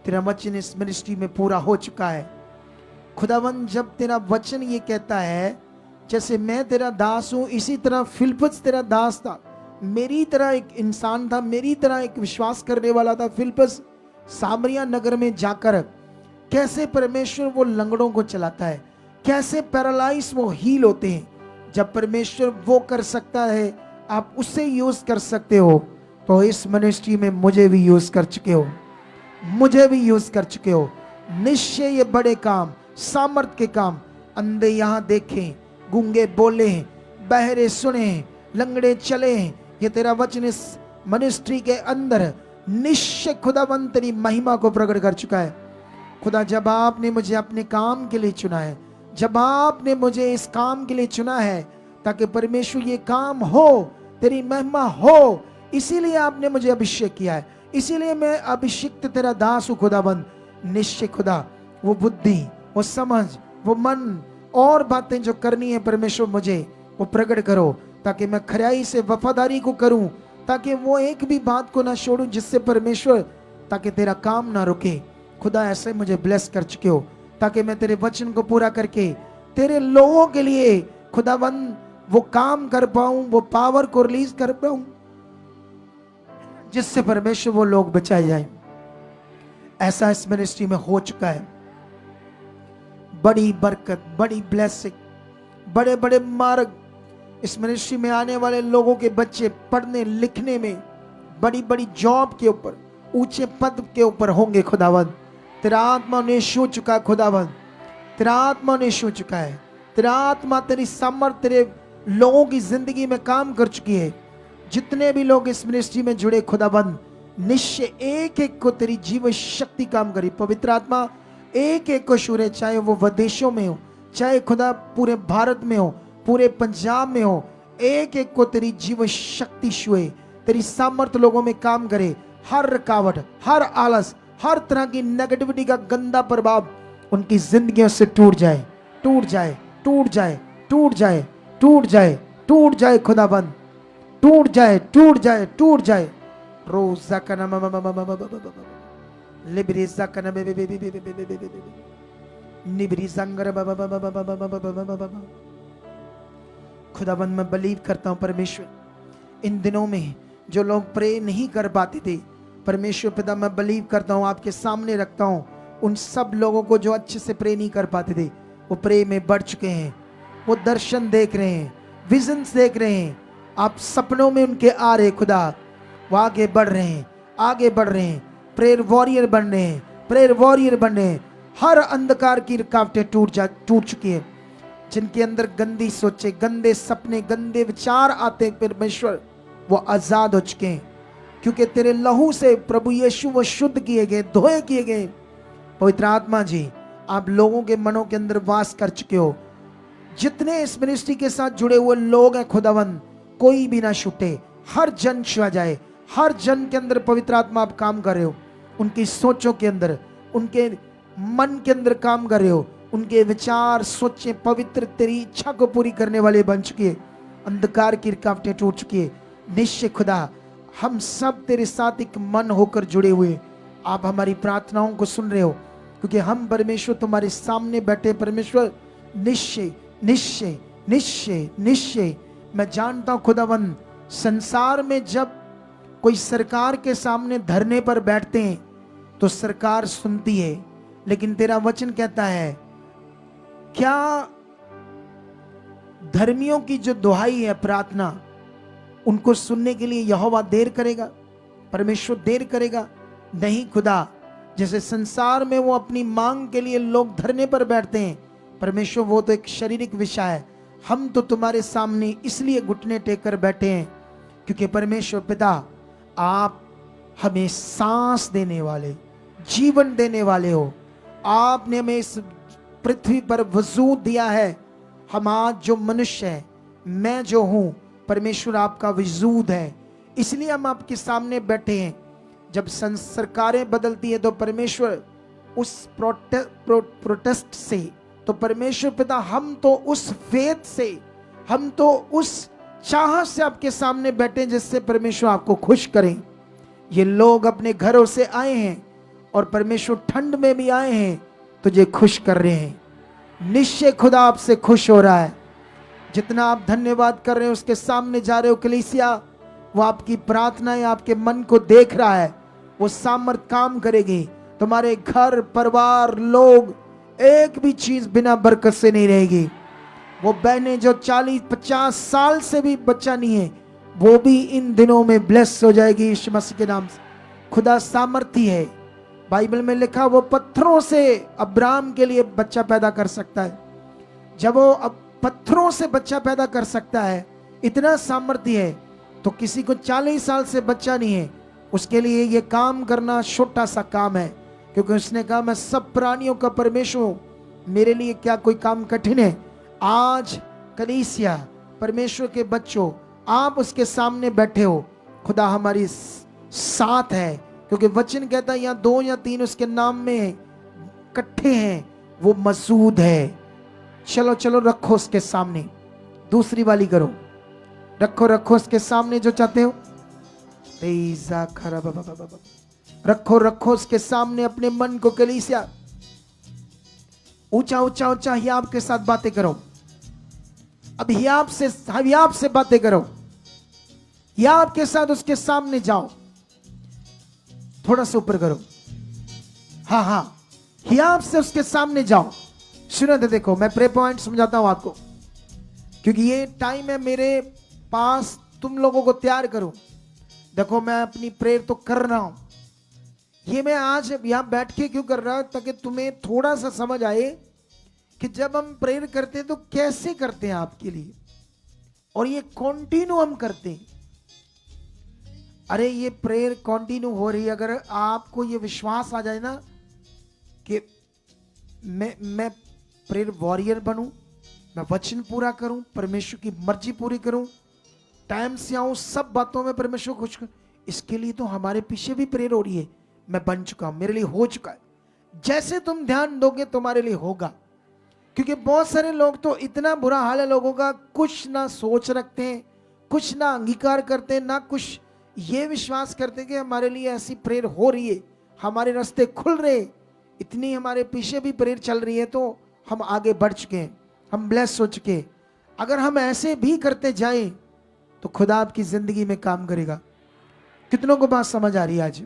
तेरा वचन इस मिनिस्ट्री में पूरा हो चुका है। खुदाबंद जब तेरा वचन ये कहता है, जैसे मैं तेरा दास हूं, इसी तरह फिलिप्पुस तेरा दास था, मेरी तरह एक इंसान था, मेरी तरह एक विश्वास करने वाला था। फिलिप्पुस सामरिया नगर में जाकर कैसे परमेश्वर वो लंगड़ों को चलाता है, कैसे पैरालाइज वो हील होते हैं। जब परमेश्वर वो कर सकता है, आप उससे यूज कर सकते हो, तो इस मिनिस्ट्री में मुझे भी यूज कर चुके हो, मुझे भी यूज कर चुके हो। निश्चय ये बड़े काम, सामर्थ के काम, अंधे यहां देखें, गूंगे बोले, बहरे सुने, लंगड़े चले, ये तेरा वचन इस मिनिस्ट्री के अंदर निश्चय खुदाबंद तेरी महिमा को प्रकट कर चुका है। खुदा जब आपने मुझे अपने काम के लिए चुना है, जब आपने मुझे इस काम के लिए चुना है ताकि परमेश्वर ये काम हो, तेरी महिमा हो, इसीलिए आपने मुझे अभिषेक किया है, इसीलिए मैं अभिषिक्त तेरा दास हूं खुदाबंद। निश्चय खुदा वो बुद्धि, वो समझ, वो मन और बातें जो करनी है परमेश्वर मुझे वो प्रकट करो, ताकि मैं खराई से वफादारी को करूं, ताकि वो एक भी बात को ना छोड़ूं जिससे परमेश्वर, ताकि तेरा काम ना रुके। खुदा ऐसे मुझे ब्लेस कर चुके हो ताकि मैं तेरे वचन को पूरा करके तेरे लोगों के लिए खुदाबंद वो काम कर पाऊं, वो पावर को रिलीज कर पाऊं जिससे परमेश्वर वो लोग बचाए जाएं। ऐसा इस मिनिस्ट्री में हो चुका है। बड़ी बरकत, बड़ी ब्लेसिंग, बड़े बड़े मार्ग इस मिनिस्ट्री में आने वाले लोगों के बच्चे पढ़ने लिखने में, बड़ी बड़ी जॉब के ऊपर, ऊंचे पद के ऊपर होंगे। खुदावंद तेरा आत्मा ने छू चुका, खुदावंद तेरा आत्मा ने छू चुका है, तेरा आत्मा, तेरी सामर्थ तेरे लोगों की जिंदगी में काम कर चुकी है। जितने भी लोग इस मिनिस्ट्री में जुड़े खुदाबंद, निश्चय एक एक को तेरी जीव शक्ति काम करी। पवित्र आत्मा एक एक को छू रहे, चाहे वो विदेशों में हो, चाहे खुदा पूरे भारत में हो, पूरे पंजाब में हो, एक एक को तेरी जीव शक्ति छुए, तेरी सामर्थ लोगों में काम करे। हर रुकावट, हर आलस, हर तरह की नेगेटिविटी का गंदा प्रभाव उनकी जिंदगियों से टूट जाए, टूट जाए, टूट जाए, टूट जाए, टूट जाए, टूट जाए खुदाबंद, टूट जाए, टूट जाए, टूट जाए। रोजा का नाम लिब्रिजा का नाम निब्रिजंगर खुदाबंद मैं बिलीव करता हूं परमेश्वर, इन दिनों में जो लोग प्रे नहीं कर पाते थे, परमेश्वर पिता मैं बिलीव करता हूं, आपके सामने रखता हूं उन सब लोगों को जो अच्छे से प्रे नहीं कर पाते थे, वो प्रे में बढ़ चुके हैं, वो दर्शन देख रहे हैं, विजन्स देख रहे हैं, आप सपनों में उनके आ रहे खुदा, वो आगे बढ़ रहे हैं, आगे बढ़ रहे हैं, प्रेयर वॉरियर बन रहे हैं, प्रेयर वॉरियर बन रहे हैं। हर अंधकार की रुकावटें टूट चुकी है। जिनके अंदर गंदी सोचे, गंदे सपने, गंदे विचार आते हैं परमेश्वर, वो आजाद हो चुके हैं, क्योंकि तेरे लहू से प्रभु यीशु वो शुद्ध किए गए, धोए किए गए। पवित्र आत्मा जी, आप लोगों के मनों के अंदर वास कर चुके हो। जितने इस मिनिस्ट्री के साथ जुड़े हुए लोग हैं खुदावन, कोई भी ना छूटे, हर जन छुआ जाए, हर जन के अंदर पवित्र आत्मा आप काम कर रहे हो, उनकी सोचों के अंदर, उनके मन के अंदर काम कर रहे हो, उनके विचार सोचें पवित्र तेरी इच्छा को पूरी करने वाले बन चुके हैं। अंधकार की रुकावटें टूट चुकी है। निश्चय खुदा, हम सब तेरे साथ एक मन होकर जुड़े हुए, आप हमारी प्रार्थनाओं को सुन रहे हो, क्योंकि हम परमेश्वर तुम्हारे सामने बैठे। परमेश्वर निश्चय निश्चय निश्चय निश्चय मैं जानता हूं खुदावन, संसार में जब कोई सरकार के सामने धरने पर बैठते हैं तो सरकार सुनती है, लेकिन तेरा वचन कहता है, क्या धर्मियों की जो दुहाई है प्रार्थना, उनको सुनने के लिए यहोवा देर करेगा? परमेश्वर देर करेगा? नहीं खुदा, जैसे संसार में वो अपनी मांग के लिए लोग धरने पर बैठते हैं, परमेश्वर वो तो एक शारीरिक विषय है। हम तो तुम्हारे सामने इसलिए घुटने टेक कर बैठे हैं क्योंकि परमेश्वर पिता, आप हमें सांस देने वाले, जीवन देने वाले हो। आपने हमें इस पृथ्वी पर वजूद दिया है। हम आज जो मनुष्य है, मैं जो हूं, परमेश्वर आपका वजूद है, इसलिए हम आपके सामने बैठे हैं। जब सरकारें बदलती है तो परमेश्वर उस प्रोटेस्ट से, तो परमेश्वर पिता हम तो उस फेथ से, हम तो उस चाह से आपके सामने बैठे जिससे परमेश्वर आपको खुश करें। ये लोग अपने घरों से आए हैं और परमेश्वर ठंड में भी आए हैं तुझे खुश कर रहे हैं। निश्चय खुदा आपसे खुश हो रहा है। जितना आप धन्यवाद कर रहे हो, उसके सामने जा रहे हो कलीसिया, वो आपकी प्रार्थनाएं, आपके मन को देख रहा है। वो सामर्थ काम करेगी। तुम्हारे घर परिवार लोग, एक भी चीज बिना बरकत से नहीं रहेगी। वो बहनें जो 40-50 साल से भी बच्चा नहीं है, वो भी इन दिनों में ब्लेस हो जाएगी यीशु मसीह के नाम से। खुदा सामर्थी है। बाइबल में लिखा, वो पत्थरों से अब्राहम के लिए बच्चा पैदा कर सकता है। जब वो अब पत्थरों से बच्चा पैदा कर सकता है, इतना सामर्थ्य है, तो किसी को 40 साल से बच्चा नहीं है, उसके लिए ये काम करना छोटा सा काम है, क्योंकि उसने कहा मैं सब प्राणियों का परमेश्वर हूं, मेरे लिए क्या कोई काम कठिन है। आज कलीसिया, परमेश्वर के बच्चों, आप उसके सामने बैठे हो। खुदा हमारी साथ है, क्योंकि वचन कहता है यहाँ 2 या 3 उसके नाम में इकट्ठे हैं, वो मौजूद है। चलो चलो रखो उसके सामने, दूसरी वाली करो, रखो रखो उसके सामने जो चाहते हो। रखो रखो उसके सामने अपने मन को। कलीसिया ऊंचा ऊंचा ऊंचा हियाब के साथ बातें करो। अब हियाब से बातें करो। हियाब के साथ उसके सामने जाओ, थोड़ा सा ऊपर करो। हाँ हाँ, हियाब से उसके सामने जाओ। सुनो तो देखो, मैं प्रे पॉइंट समझाता हूं आपको, क्योंकि ये टाइम है मेरे पास तुम लोगों को तैयार करूं। देखो मैं अपनी प्रेयर तो कर रहा हूं, ये मैं आज यहां बैठ के क्यों कर रहा हूं, ताकि तुम्हें थोड़ा सा समझ आए कि जब हम प्रेयर करते हैं तो कैसे करते हैं आपके लिए, और ये कंटिन्यू हम करते हैं। अरे ये प्रेयर कंटिन्यू हो रही है, अगर आपको ये विश्वास आ जाए ना कि मैं प्रेयर वॉरियर बनूं, मैं वचन पूरा करूं, परमेश्वर की मर्जी पूरी करूं, टाइम से आऊं, सब बातों में परमेश्वर को खुश करूं, इसके लिए तो हमारे पीछे भी प्रेयर हो रही है। मैं बन चुका हूं, मेरे लिए हो चुका है। जैसे तुम ध्यान दोगे तुम्हारे लिए होगा। क्योंकि बहुत सारे लोग तो, इतना बुरा हाल है लोगों का, कुछ ना सोच रखते हैं, कुछ ना अंगीकार करते हैं, ना कुछ ये विश्वास करते हैं कि हमारे लिए ऐसी प्रेयर हो रही है, हमारे रास्ते खुल रहे, इतनी हमारे पीछे भी प्रेयर चल रही है, तो हम आगे बढ़ चुके हैं, हम ब्लेस हो चुके हैं। अगर हम ऐसे भी करते जाएं तो खुदा आपकी जिंदगी में काम करेगा। कितनों को बात समझ आ रही है आज?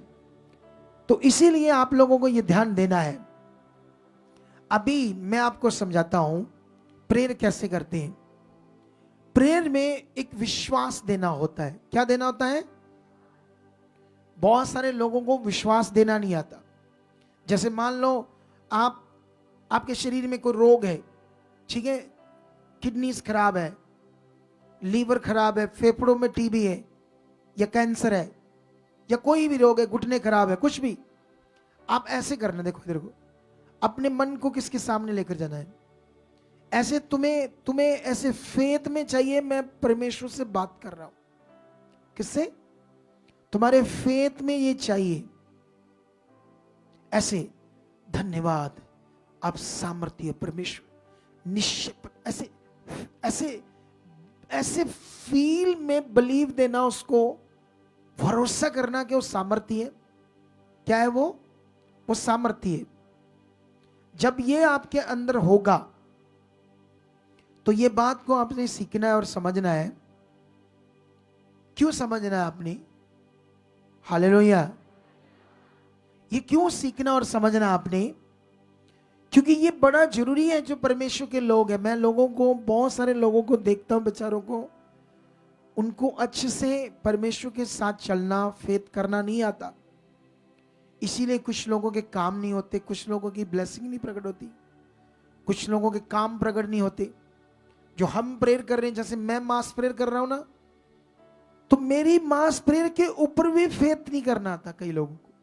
तो इसीलिए आप लोगों को यह ध्यान देना है। अभी मैं आपको समझाता हूं प्रेयर कैसे करते हैं। प्रेयर में एक विश्वास देना होता है। क्या देना होता है? बहुत सारे लोगों को विश्वास देना नहीं आता। जैसे मान लो आपके शरीर में कोई रोग है, ठीक है, किडनीज खराब है, लीवर खराब है, फेफड़ों में टीबी है, या कैंसर है, या कोई भी रोग है, घुटने खराब है, कुछ भी। आप ऐसे करना, देखो इधर को, अपने मन को किसके सामने लेकर जाना है। ऐसे तुम्हें ऐसे फेथ में चाहिए। मैं परमेश्वर से बात कर रहा हूं, किससे? तुम्हारे फेथ में ये चाहिए। ऐसे, धन्यवाद, आप सामर्थ्य परमेश्वर, निश्चय, ऐसे ऐसे ऐसे फील में बिलीव देना, उसको भरोसा करना कि वो सामर्थ्य है। क्या है वो सामर्थ्य है। जब ये आपके अंदर होगा तो ये बात को आपने सीखना है और समझना है। क्यों समझना है आपने? हालेलुया। ये क्यों सीखना और समझना आपने? क्योंकि ये बड़ा जरूरी है। जो परमेश्वर के लोग हैं, मैं लोगों को, बहुत सारे लोगों को देखता हूं, बेचारों को, उनको अच्छे से परमेश्वर के साथ चलना, फेथ करना नहीं आता। इसीलिए कुछ लोगों के काम नहीं होते, कुछ लोगों की ब्लेसिंग नहीं प्रकट होती, कुछ लोगों के काम प्रकट नहीं होते। जो हम प्रेयर कर रहे हैं, जैसे मैं मास प्रेयर कर रहा हूं ना, तो मेरी मास प्रेयर के ऊपर भी फेथ नहीं करना आता कई लोगों को।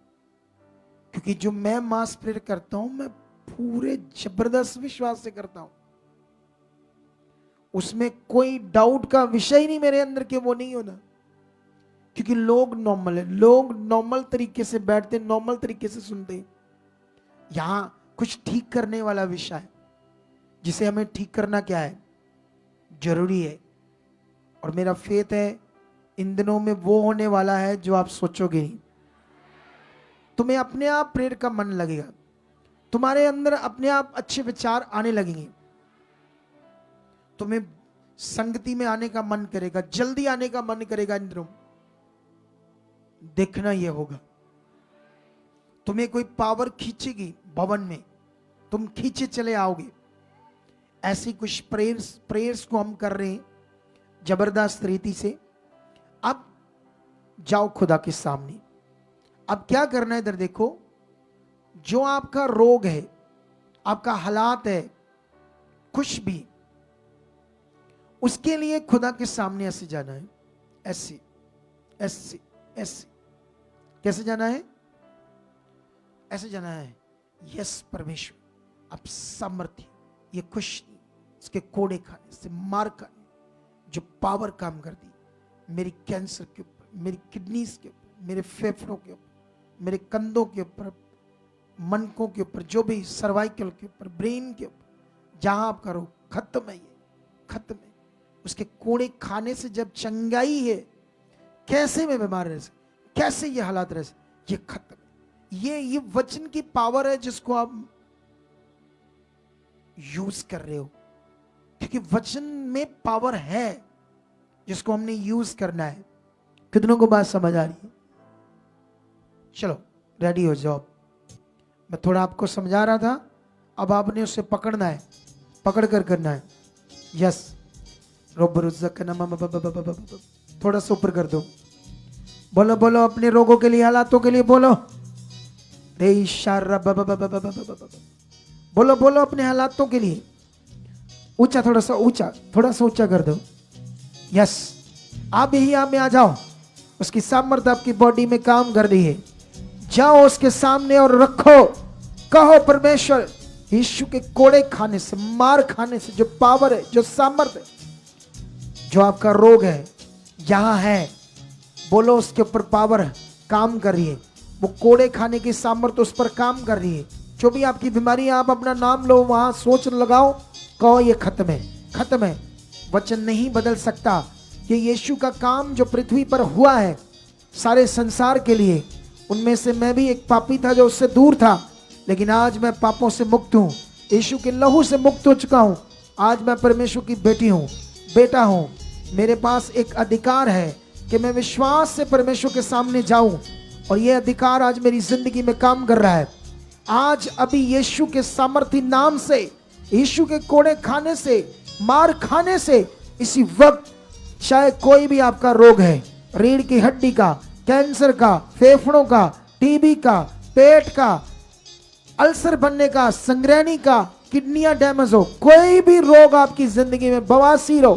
क्योंकि जो मैं मास प्रेयर करता हूं, मैं पूरे जबरदस्त विश्वास से करता हूं, उसमें कोई डाउट का विषय ही नहीं मेरे अंदर के वो नहीं होना। क्योंकि लोग नॉर्मल है, लोग नॉर्मल तरीके से बैठते, नॉर्मल तरीके से सुनते। यहां कुछ ठीक करने वाला विषय है, जिसे हमें ठीक करना क्या है, जरूरी है। और मेरा फेथ है इन दिनों में वो होने वाला है जो आप सोचोगे नहीं। तुम्हें अपने आप प्रेयर का मन लगेगा, तुम्हारे अंदर अपने आप अच्छे विचार आने लगेंगे, तुम्हें संगति में आने का मन करेगा, जल्दी आने का मन करेगा। इन दिनों देखना यह होगा, तुम्हें कोई पावर खींचेगी भवन में, तुम खींचे चले आओगे। ऐसी कुछ प्रेयर्स को हम कर रहे हैं जबरदस्त रीति से। अब जाओ खुदा के सामने। अब क्या करना है, इधर देखो, जो आपका रोग है, आपका हालात है, कुछ भी, उसके लिए खुदा के सामने ऐसे जाना है, ऐसे ऐसे ऐसे। कैसे जाना है? ऐसे जाना है। यस परमेश्वर, आप सामर्थ्य, ये कुछ नहीं, इसके कोड़े खाने से, मार खाने, जो पावर काम करती मेरी कैंसर के ऊपर, मेरी किडनीज के ऊपर, मेरे फेफड़ों के ऊपर, मेरे कंधों के ऊपर, मनकों के ऊपर, जो भी सर्वाइकल के ऊपर, ब्रेन के ऊपर, जहां आपका रोग खत्म है, ये खत्म है। उसके कोड़े खाने से जब चंगाई है, कैसे मैं बीमार रह सकता, कैसे ये हालात रह सकते, ये खत्म है। ये वचन की पावर है जिसको आप यूज कर रहे हो। क्योंकि वचन में पावर है जिसको हमने यूज करना है। कितनों को बात समझ आ रही है? चलो रेडी हो जाओ। मैं थोड़ा आपको समझा रहा था, अब आपने उसे पकड़ना है, पकड़ कर करना है। यस, थोड़ा सा ऊपर कर दो। बोलो बोलो अपने रोगों के लिए, हालातों के लिए बोलो। बोलो बोलो अपने हालातों के लिए। ऊंचा, थोड़ा सा ऊंचा कर दो। यस, आप यही आप में आ जाओ। उसकी सामर्थ्य आपकी बॉडी में काम कर रही है। जाओ उसके सामने और रखो, कहो परमेश्वर यीशु के कोड़े खाने से, मार खाने से जो पावर है, जो सामर्थ्य है, जो आपका रोग है यहां है, बोलो उसके ऊपर पावर काम कर रही है, वो कोड़े खाने की सामर्थ्य उस पर काम कर रही है। जो भी आपकी बीमारी है आप अपना नाम लो, वहां सोच लगाओ, कहो ये खत्म है, खत्म है। वचन नहीं बदल सकता। ये यीशु का काम जो पृथ्वी पर हुआ है सारे संसार के लिए, उनमें से मैं भी एक पापी था जो उससे दूर था, लेकिन आज मैं पापों से मुक्त हूं, यीशु के लहू से मुक्त हो चुका हूं। आज मैं परमेश्वर की बेटी हूं, बेटा हूं। मेरे पास एक अधिकार है कि मैं विश्वास से परमेश्वर के सामने जाऊं, और यह अधिकार आज मेरी जिंदगी में काम कर रहा है। आज अभी यीशु के सामर्थी नाम से, यीशु के कोड़े खाने से, मार खाने से, इसी वक्त चाहे कोई भी आपका रोग है, रीढ़ की हड्डी का, कैंसर का, फेफड़ों का, टीबी का, पेट का, अल्सर बनने का, संग्रहणी का, किडनियां डैमेज हो, कोई भी रोग आपकी जिंदगी में, बवासीर हो,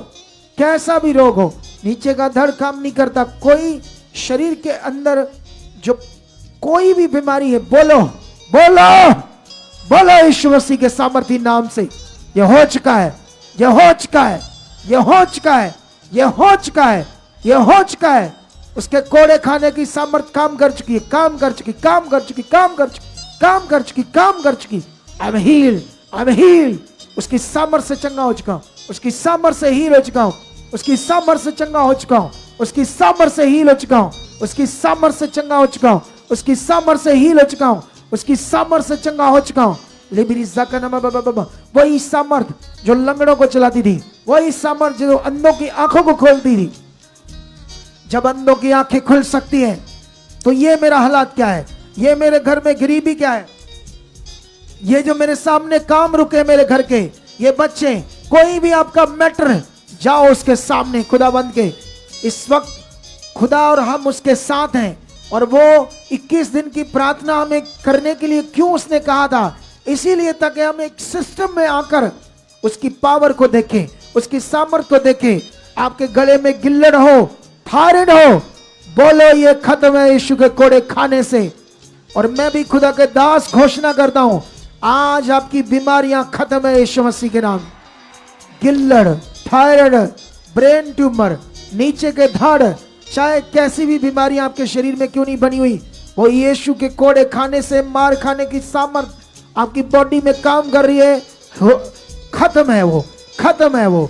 कैसा भी रोग हो, नीचे का धड़ काम नहीं करता, कोई शरीर के अंदर जो कोई भी बीमारी है, बोलो बोलो बोलो यीशु मसीह के सामर्थी नाम से ये हो चुका है, ये हो चुका है, ये हो चुका है, ये हो चुका है, ये हो चुका है। उसके कोड़े खाने की सामर्थ काम कर चुकी है, काम कर चुकी, काम कर चुकी, काम कर चुकी, काम कर चुकी, काम कर चुकी। I am heeled, I am heeled. उसकी सामर्थ से चंगा हो चुका हूं, उसकी सामर्थ से हील हो चुका हूं, उसकी सामर्थ से चंगा हो चुका हूं, उसकी सामर्थ से हील हो चुका हूं, उसकी सामर्थ से चंगा हो चुका हूं, उसकी सामर्थ से हील हो चुका हूं, उसकी सामर्थ से चंगा हो चुका हूं। वही सामर्थ जो लंगड़ों को चलाती थी, वही सामर्थ जो अंधों की आंखों को खोलती थी। जब अंधों की आंखें खुल सकती हैं तो ये मेरा हालात क्या है, ये मेरे घर में गरीबी क्या है, ये जो मेरे सामने काम रुके मेरे घर के, ये बच्चे, कोई भी आपका मैटर, जाओ उसके सामने खुदाबंद के। इस वक्त खुदा और हम उसके साथ हैं, और वो 21 दिन की प्रार्थना हमें करने के लिए क्यों उसने कहा था, इसीलिए ताकि हम एक सिस्टम में आकर उसकी पावर को देखें, उसकी सामर्थ्य को देखें। आपके गले में गिल्लड़ हो, थायराइड हो, बोलो ये खत्म है यीशु के कोड़े खाने से। और मैं भी खुदा के दास घोषणा करता हूं, आज आपकी बीमारियां खत्म है यीशु मसीह के नाम। गिल्लड़, थायराइड, ब्रेन ट्यूमर, नीचे के धड़, चाहे कैसी भी बीमारियां आपके शरीर में क्यों नहीं बनी हुई, वो यीशु के कोड़े खाने से, मार खाने की सामर्थ आपकी बॉडी में काम कर रही है। खत्म है वो, खत्म है वो।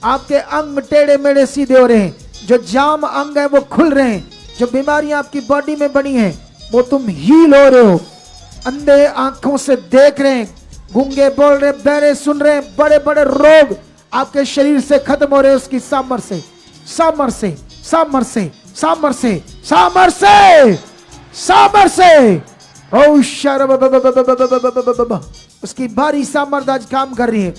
आपके अंग टेढ़े मेढ़े सीधे हो रहे हैं, जो जाम अंग है वो खुल रहे हैं, जो बीमारियां आपकी बॉडी में बनी है वो तुम हील हो रहे हो। अंधे आंखों से देख रहे हैं, गूंगे बोल रहे, बहरे सुन रहे हैं, बड़े बड़े रोग आपके शरीर से खत्म हो रहे हैं उसकी सामर्थ से, सामर्थ से, सामर्थ से, सामर्थ से, सामर्थ से, सामर्थ से। उसकी भारी सामर्थ आज काम कर रही है।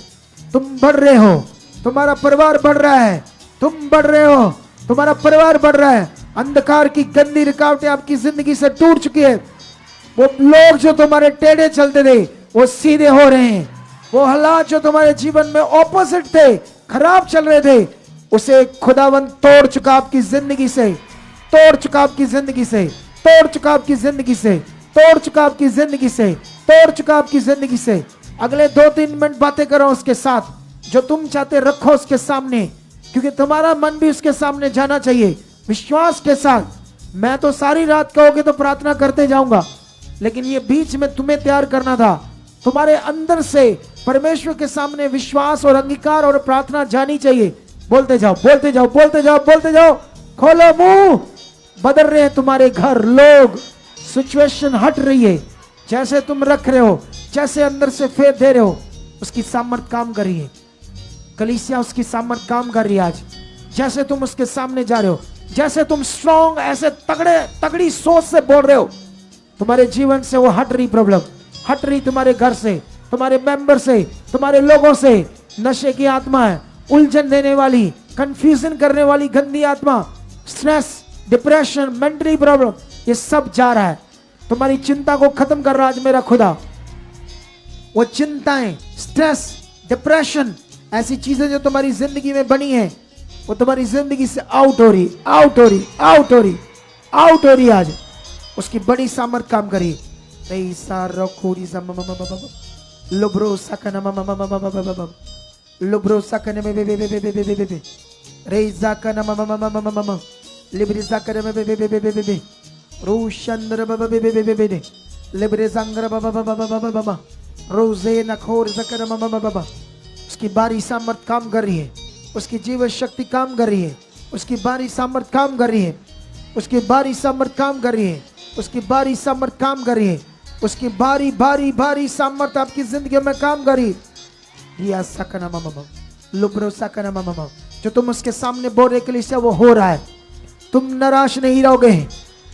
तुम बढ़ रहे हो, तुम्हारा परिवार बढ़ रहा है, तुम बढ़ रहे हो, तुम्हारा परिवार बढ़ रहा है। अंधकार की गंदी रुकावटें आपकी जिंदगी से टूट चुकी है। वो लोग जो तुम्हारे टेढ़े चलते थे वो सीधे हो रहे हैं। वो हालात जो तुम्हारे जीवन में ऑपोजिट थे, खराब चल रहे थे, उसे खुदावंद तोड़ चुका आपकी जिंदगी से, तोड़ चुका आपकी जिंदगी से, तोड़ चुका आपकी जिंदगी से, तोड़ चुका आपकी जिंदगी से, तोड़ चुका आपकी जिंदगी से। अगले 2-3 मिनट बातें करो उसके साथ, जो तुम चाहते रखो उसके सामने, क्योंकि तुम्हारा मन भी उसके सामने जाना चाहिए विश्वास के साथ। मैं तो सारी रात कहोगे तो प्रार्थना करते जाऊंगा, लेकिन ये बीच में तुम्हें तैयार करना था। तुम्हारे अंदर से परमेश्वर के सामने विश्वास और अंगीकार और प्रार्थना जानी चाहिए। बोलते जाओ, बोलते जाओ, बोलते जाओ, बोलते जाओ। खोलो मुंह। बदल रहे हैं तुम्हारे घर, लोग, सिचुएशन हट रही है। जैसे तुम रख रहे हो, जैसे अंदर से फेर दे रहे हो, उसकी सामर्थ काम कर रही है। कलीसिया उसकी सामर्थ काम कर रही है आज। जैसे तुम उसके सामने जा रहे हो, जैसे तुम स्ट्रॉन्ग, ऐसे तगड़ी सोच से बोल रहे हो, तुम्हारे जीवन से वो हट रही प्रॉब्लम, हट रही तुम्हारे घर से, तुम्हारे मेंबर से, तुम्हारे लोगों से। नशे की आत्मा है, उलझन देने वाली, कंफ्यूजन करने वाली गंदी आत्मा, स्ट्रेस, डिप्रेशन, मेंटली प्रॉब्लम, ये सब जा रहा है। तुम्हारी चिंता को खत्म कर रहा है आज मेरा खुदा। वो चिंताएं, स्ट्रेस, डिप्रेशन, ऐसी चीजें जो तुम्हारी जिंदगी में बनी है, वो तुम्हारी जिंदगी से आउट हो रही, आउट हो रही, आउट हो रही, आउट हो रही है आज, उसकी बड़ी सामर्थ काम करी। लुब्रो सकन लुब्रो सकन रेजा कन लिब्रे सकन रोशंद्र लिब्रे संग्र रोजे नखोर सकन उसकी बारी सामर्थ काम कर रही है, उसकी जीवन शक्ति काम कर रही है, उसकी बारी सामर्थ काम कर रही है, उसकी बारी सामर्थ काम कर रही है, उसकी बारी सामर्थ काम कर रही है, उसकी बारी बारी बारी सामर्थ आपकी जिंदगी में काम करी। या सकना मम लुब्रो सकना मम, जो तुम उसके सामने बोल रहे के लिए वो हो रहा है। तुम निराश नहीं रहोगे,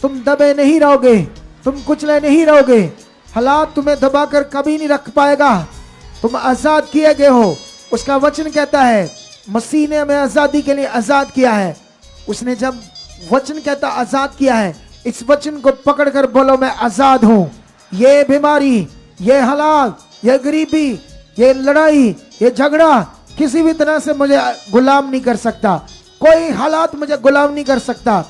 तुम दबे नहीं रहोगे, तुम कुचले नहीं रहोगे। हालात तुम्हें दबाकर कभी नहीं रख पाएगा। तुम आजाद किए गए हो। उसका वचन कहता है मसीह ने हमें आजादी के लिए आजाद किया है। उसने जब वचन कहता आजाद किया है, इस वचन को पकड़कर बोलो मैं आजाद हूं। ये बीमारी, ये हालात, ये गरीबी, ये लड़ाई, ये झगड़ा किसी भी तरह से मुझे गुलाम नहीं कर सकता। कोई हालात मुझे गुलाम नहीं कर सकता,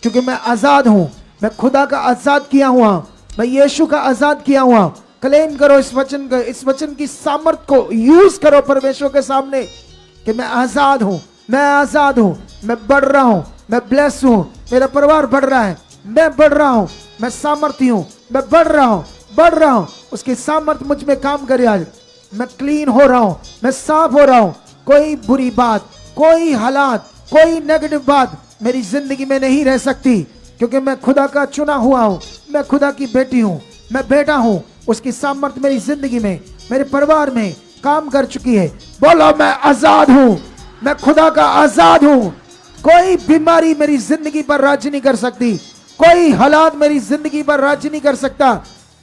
क्योंकि मैं आजाद हूं। मैं खुदा का आजाद किया हुआ, मैं यीशु का आजाद किया हुआ। क्लेम करो इस वचन को, इस वचन की सामर्थ को यूज करो परमेश्वर के सामने कि मैं आजाद हूं, मैं आजाद हूं, मैं बढ़ रहा हूं, मैं ब्लेस हूं, मेरा परिवार बढ़ रहा है, मैं बढ़ रहा हूं, मैं सामर्थी हूं, मैं बढ़ रहा हूं, बढ़ रहा हूं। उसकी सामर्थ मुझ में काम करे। आज मैं क्लीन हो रहा हूं, मैं साफ हो रहा हूं। कोई बुरी बात, कोई हालात, कोई नेगेटिव बात मेरी जिंदगी में नहीं रह सकती, क्योंकि मैं खुदा का चुना हुआ हूं, मैं खुदा की बेटी हूं, मैं बेटा हूं। उसकी सामर्थ मेरी जिंदगी में, मेरे परिवार में काम कर चुकी है। बोलो मैं आजाद हूं, मैं खुदा का आजाद हूं। कोई बीमारी मेरी जिंदगी पर राज्य नहीं कर सकती, कोई हालात मेरी जिंदगी पर राज्य नहीं कर सकता।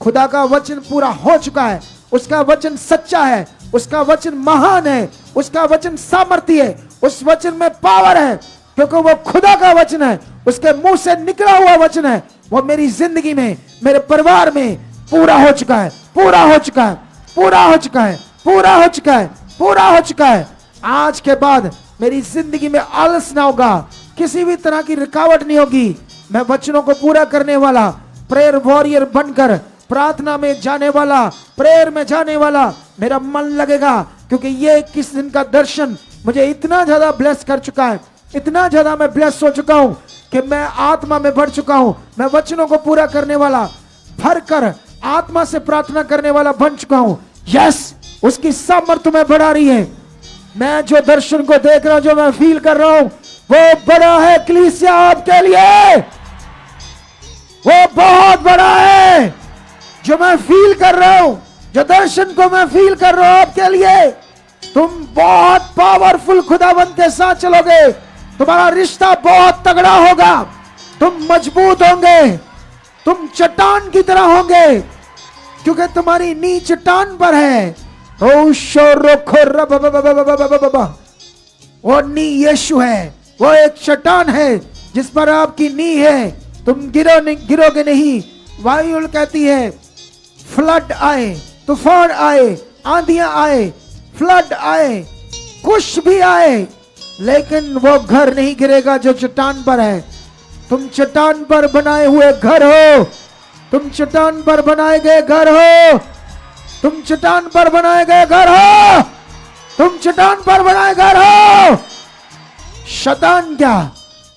खुदा का वचन पूरा हो चुका है, उसका वचन सच्चा है, उसका वचन महान है, उसका वचन सामर्थी है, उस वचन में पावर है, क्योंकि वो खुदा का वचन है, उसके मुंह से निकला हुआ वचन है। वो मेरी जिंदगी में, मेरे परिवार में पूरा हो चुका है, पूरा हो चुका है, पूरा हो चुका है, पूरा हो चुका है, पूरा हो चुका है। आज के बाद मेरी जिंदगी में आलस ना होगा, किसी भी तरह की रुकावट नहीं होगी। मैं वचनों को पूरा करने वाला, प्रेयर वॉरियर बनकर प्रार्थना में जाने वाला, प्रेयर में जाने वाला मेरा मन लगेगा, क्योंकि ये 21 दिन का दर्शन मुझे इतना ज्यादा ब्लेस कर चुका है, इतना ज्यादा मैं ब्लेस हो चुका हूं कि मैं आत्मा में बढ़ चुका हूं। मैं वचनों को पूरा करने वाला, भर कर आत्मा से प्रार्थना करने वाला बन चुका हूं। यस, उसकी सामर्थ्य में बढ़ा रही है। मैं जो दर्शन को देख रहा हूं, जो मैं फील कर रहा हूं, वो बड़ा है कलीसिया आपके लिए, वो बहुत बड़ा है। जो मैं फील कर रहा हूं, जो दर्शन को मैं फील कर रहा हूं आपके लिए, तुम बहुत पावरफुल खुदावंत के साथ चलोगे। तुम्हारा रिश्ता बहुत तगड़ा होगा, तुम मजबूत होंगे, तुम चट्टान की तरह होंगे, क्योंकि तुम्हारी नींव चट्टान पर है। वो नींव यीशु है, वो एक चट्टान है जिस पर आपकी नींव है। तुम गिरोगे नहीं। बाइबल कहती है फ्लड आए, तूफान आए, आंधियां आए, फ्लड आए, कुछ भी आए, लेकिन वो घर नहीं गिरेगा जो चट्टान पर है। तुम चट्टान पर बनाए हुए घर हो, तुम चट्टान पर बनाए गए घर हो, तुम चट्टान पर बनाए गए घर हो, तुम चट्टान पर बनाए घर हो। शैतान क्या,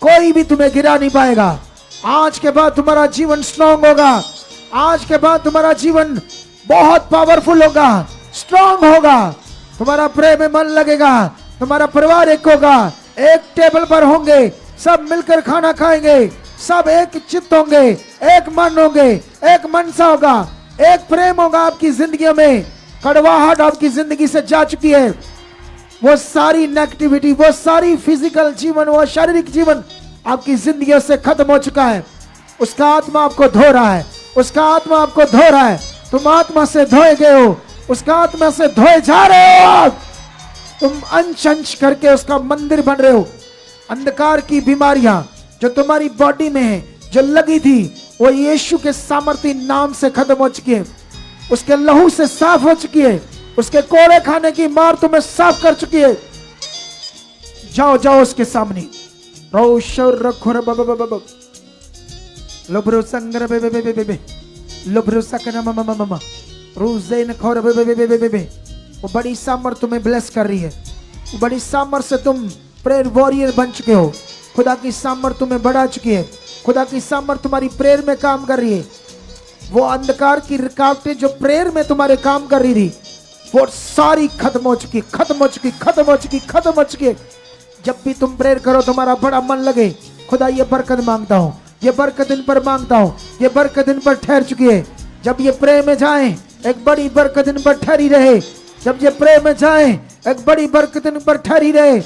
कोई भी तुम्हें गिरा नहीं पाएगा। आज के बाद तुम्हारा जीवन स्ट्रांग होगा, आज के बाद तुम्हारा जीवन बहुत पावरफुल होगा, स्ट्रांग होगा। तुम्हारा प्रेम में मन लगेगा, तुम्हारा परिवार एक होगा, एक टेबल पर होंगे, सब मिलकर खाना खाएंगे, सब एक चित्त होंगे, एक मन होंगे, एक मनसा होगा, एक प्रेम होगा आपकी जिंदगी में। कड़वाहट आपकी जिंदगी से जा चुकी है, वो सारी नेगेटिविटी, वो सारी फिजिकल जीवन, वो शारीरिक जीवन आपकी जिंदगी से खत्म हो चुका है। उसका आत्मा आपको धो रहा है, उसका आत्मा आपको धो रहा है। तुम आत्मा से धोए गए हो, उसका आत्मा से धोए जा रहे हो। आप तुम अंश अंश करके उसका मंदिर बन रहे हो। अंधकार की बीमारियां जो तुम्हारी बॉडी में है, जो लगी थी, वो यीशु के सामर्थी नाम से खत्म हो चुकी है, उसके लहू से साफ हो चुकी है, उसके कोड़े खाने की मार तुम्हें साफ कर चुकी है। जाओ जाओ उसके सामने, लोब्रो संगर बे बे बे बे बे लोब्रो सकना ममा ममा ममा रूजेन खोर बे बे बे बे बे। वो बड़ी सामर्थ तुम्हें ब्लेस कर रही है। वो बड़ी सामर्थ से तुम प्रेयर वॉरियर बन चुके हो। खुदा की सामर्थ तुम्हें बढ़ा चुकी है। खुदा की सामर्थ तुम्हारी प्रेयर में काम कर रही है। वो अंधकार की रुकावटें जो प्रेयर में तुम्हारे काम कर रही थी, वो सारी खत्म हो चुकी, खत्म हो चुकी, खत्म हो चुकी, खत्म हो चुकी। जब भी तुम प्रेयर करो तुम्हारा बड़ा मन लगे, खुदा ये बरकत मांगता हूँ, ये बरकत इन पर मांगता हूँ, ये बरकत इन पर ठहर चुकी है। जब ये प्रेयर में जाएं, एक बड़ी बरकत इन पर ठहरी रहे। जब ये प्रेयर में जाएं, एक बड़ी बरकत इन पर ठहरी रहे।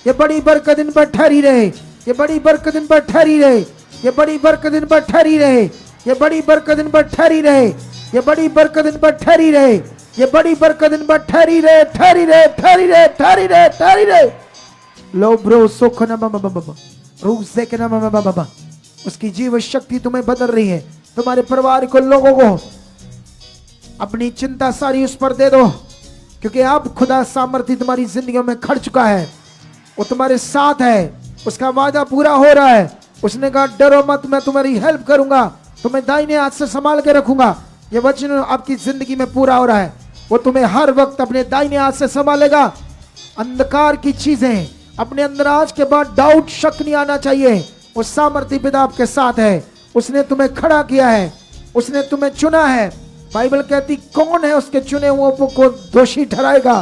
ये बड़ी बरकत इन पर ठहरी रहे। ये बड़ी बरकत इन पर ठहरी रहे। ये बड़ी बरकत इन पर ठहरी रहे। ये बड़ी बरकत इन पर ठहरी रहे। ये बड़ी बरकत इन पर ठहरी रहे। ये बड़ी बरकत इन पर ठहरी रहे, ठहरी रहे, ठहरी रहे, ठहरी रहे, ठहरी रहे। लो ब्रो सोखना बाबा बाबा रूह से कहना बाबा बाबा। उसकी जीव शक्ति तुम्हें बदल रही है। तुम्हारे परिवार को, लोगों को अपनी चिंता सारी उस पर दे दो, क्योंकि अब खुदा सामर्थ्य तुम्हारी जिंदगी में खड़ चुका है। वो तुम्हारे साथ है। उसका वादा पूरा हो रहा है। उसने कहा डरो मत, मैं तुम्हारी हेल्प करूंगा, तुम्हें दाहिने हाथ से संभाल के रखूंगा। ये वचन आपकी जिंदगी में पूरा हो रहा है। वो तुम्हें हर वक्त अपने दाहिने हाथ से संभालेगा। अंधकार की चीजें अपने अंदर आज के बाद डाउट, शक नहीं आना चाहिए। वो सामर्थ्य पिता आपके साथ है। उसने तुम्हें खड़ा किया है। उसने तुम्हें चुना है। बाइबल कहती कौन है उसके चुने हुओं को दोषी ठहराएगा?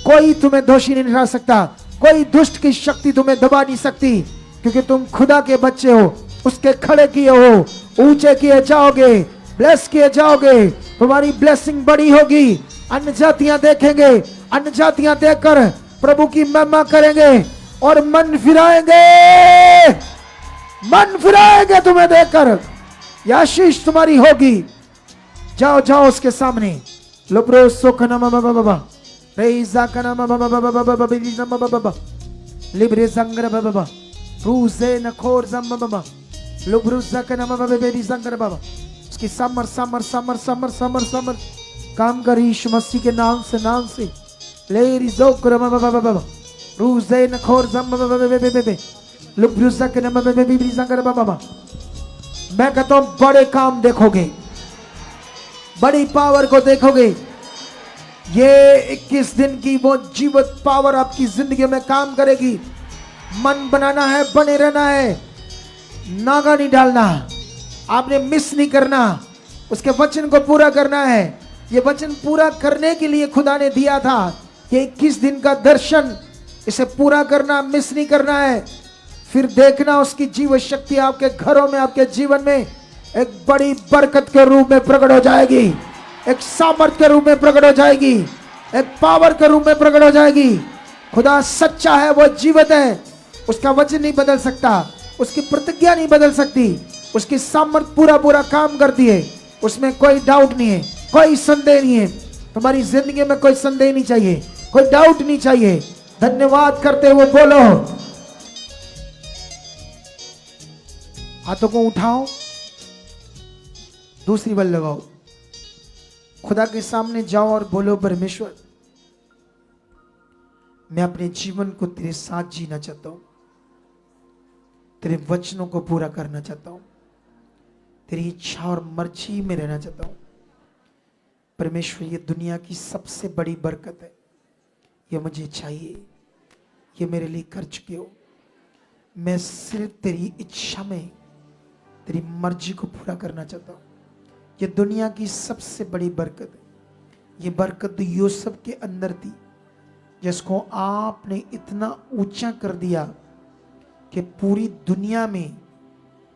कोई तुम्हें दोषी नहीं ठहरा सकता। कोई दुष्ट की शक्ति तुम्हें दबा नहीं सकती, क्योंकि तुम खुदा के बच्चे हो। उसके खड़े किए हो, ऊंचे किए जाओगे, ब्लेस किए जाओगे। तुम्हारी ब्लेसिंग बड़ी होगी। अन्य जातियां देखेंगे, अन्य जातियां देखकर प्रभु की महिमा करेंगे और मन फिराएंगे। मन फिराएंगे तुम्हें देखकर। यह आशीष तुम्हारी होगी। जाओ जाओ उसके सामने। लुब्रो सोखना बाबा बाबा रेजा कना बाबा बाबा बाबा बाबा बाबा लिब्रे संगर बाबा बाबा रूजे नखोर जम बाबा लुब्रो सकना बाबा बेबी संगर बाबा। उसकी summer summer summer summer summer summer काम कर यीशु मसीह के नाम से लेरी जोकर बाबा बाबा बाबा रूजे नखोर जम बाबा बेबे बेबे लुब्रो सकना बाबा बेबी संगर बाबा। मैं कहता हूं बड़े काम देखोगे, बड़ी पावर को देखोगे। ये 21 दिन की वो जीवित पावर आपकी जिंदगी में काम करेगी। मन बनाना है, बने रहना है, नागा नहीं डालना, आपने मिस नहीं करना, उसके वचन को पूरा करना है। ये वचन पूरा करने के लिए खुदा ने दिया था। ये 21 दिन का दर्शन, इसे पूरा करना, मिस नहीं करना है। फिर देखना उसकी जीव शक्ति आपके घरों में, आपके जीवन में एक बड़ी बरकत के रूप में प्रकट हो जाएगी। एक सामर्थ के रूप में प्रकट हो जाएगी। एक पावर के रूप में प्रकट हो जाएगी। खुदा सच्चा है, वो जीवित है। उसका वचन नहीं बदल सकता, उसकी प्रतिज्ञा नहीं बदल सकती। उसकी सामर्थ पूरा पूरा काम करती है। उसमें कोई डाउट नहीं है, कोई संदेह नहीं है। तुम्हारी जिंदगी में कोई संदेह नहीं चाहिए, कोई डाउट नहीं चाहिए। धन्यवाद करते हुए बोलो, हाथों को उठाओ, दूसरी बल लगाओ, खुदा के सामने जाओ और बोलो परमेश्वर, मैं अपने जीवन को तेरे साथ जीना चाहता हूं, तेरे वचनों को पूरा करना चाहता हूं, तेरी इच्छा और मर्जी में रहना चाहता हूं। परमेश्वर, ये दुनिया की सबसे बड़ी बरकत है, ये मुझे चाहिए, ये मेरे लिए कर चुके हो। मैं सिर्फ तेरी इच्छा में तेरी मर्जी को पूरा करना चाहता हूं। ये दुनिया की सबसे बड़ी बरकत है। ये बरकत यूसुफ के अंदर थी, जिसको आपने इतना ऊंचा कर दिया कि पूरी दुनिया में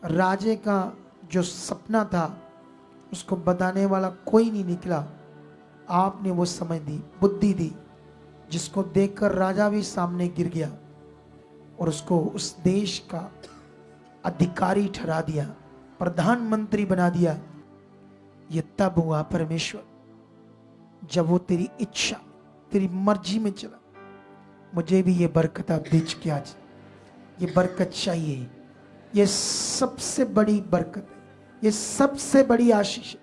राजे का जो सपना था उसको बताने वाला कोई नहीं निकला। आपने वो समझ दी, बुद्धि दी, जिसको देखकर राजा भी सामने गिर गया और उसको उस देश का अधिकारी ठहरा दिया, प्रधानमंत्री बना दिया। ये तब हुआ परमेश्वर जब वो तेरी इच्छा, तेरी मर्जी में चला। मुझे भी ये बरकत आप दे चुके। आज ये बरकत चाहिए। ये सबसे बड़ी बरकत है, ये सबसे बड़ी आशीष है।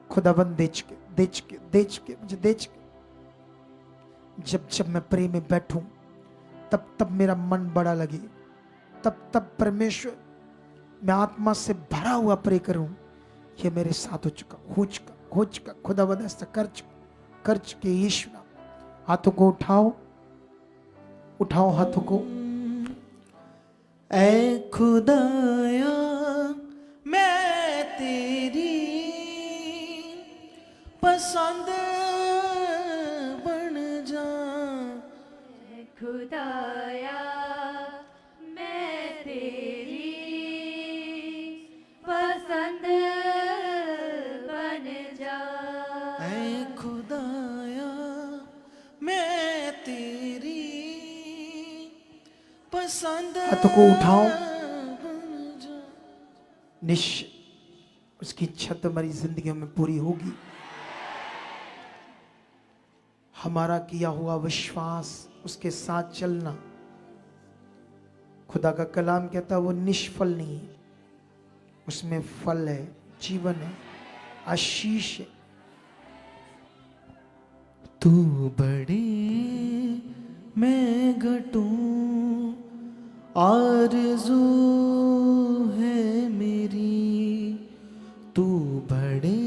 खुदाबंद दे चुके, दे चुके, दे चुके, मुझे दे चुके। जब जब मैं प्रेम में बैठूं तब तब मेरा मन बड़ा लगे, तब तब परमेश्वर मैं आत्मा से भरा हुआ प्रे करूं, ये मेरे साथ हो चुका खुदावंद कर चुके यीशु नाम। हाथों को उठाओ हाथों को। ऐ खुदाया मैं तेरी पसंद बन जा। खुदाया मैं तेरी पसंद बन जा। ऐ खुदाया मैं तेरी पसंद। हाथों को उठाओ। उसकी इच्छा तुम्हारी जिंदगी में पूरी होगी। हमारा किया हुआ विश्वास, उसके साथ चलना, खुदा का कलाम कहता है वो निष्फल नहीं है, उसमें फल है, जीवन है, आशीष है। तू बड़े मैं घटूं, आरज़ू है मेरी। तू बड़े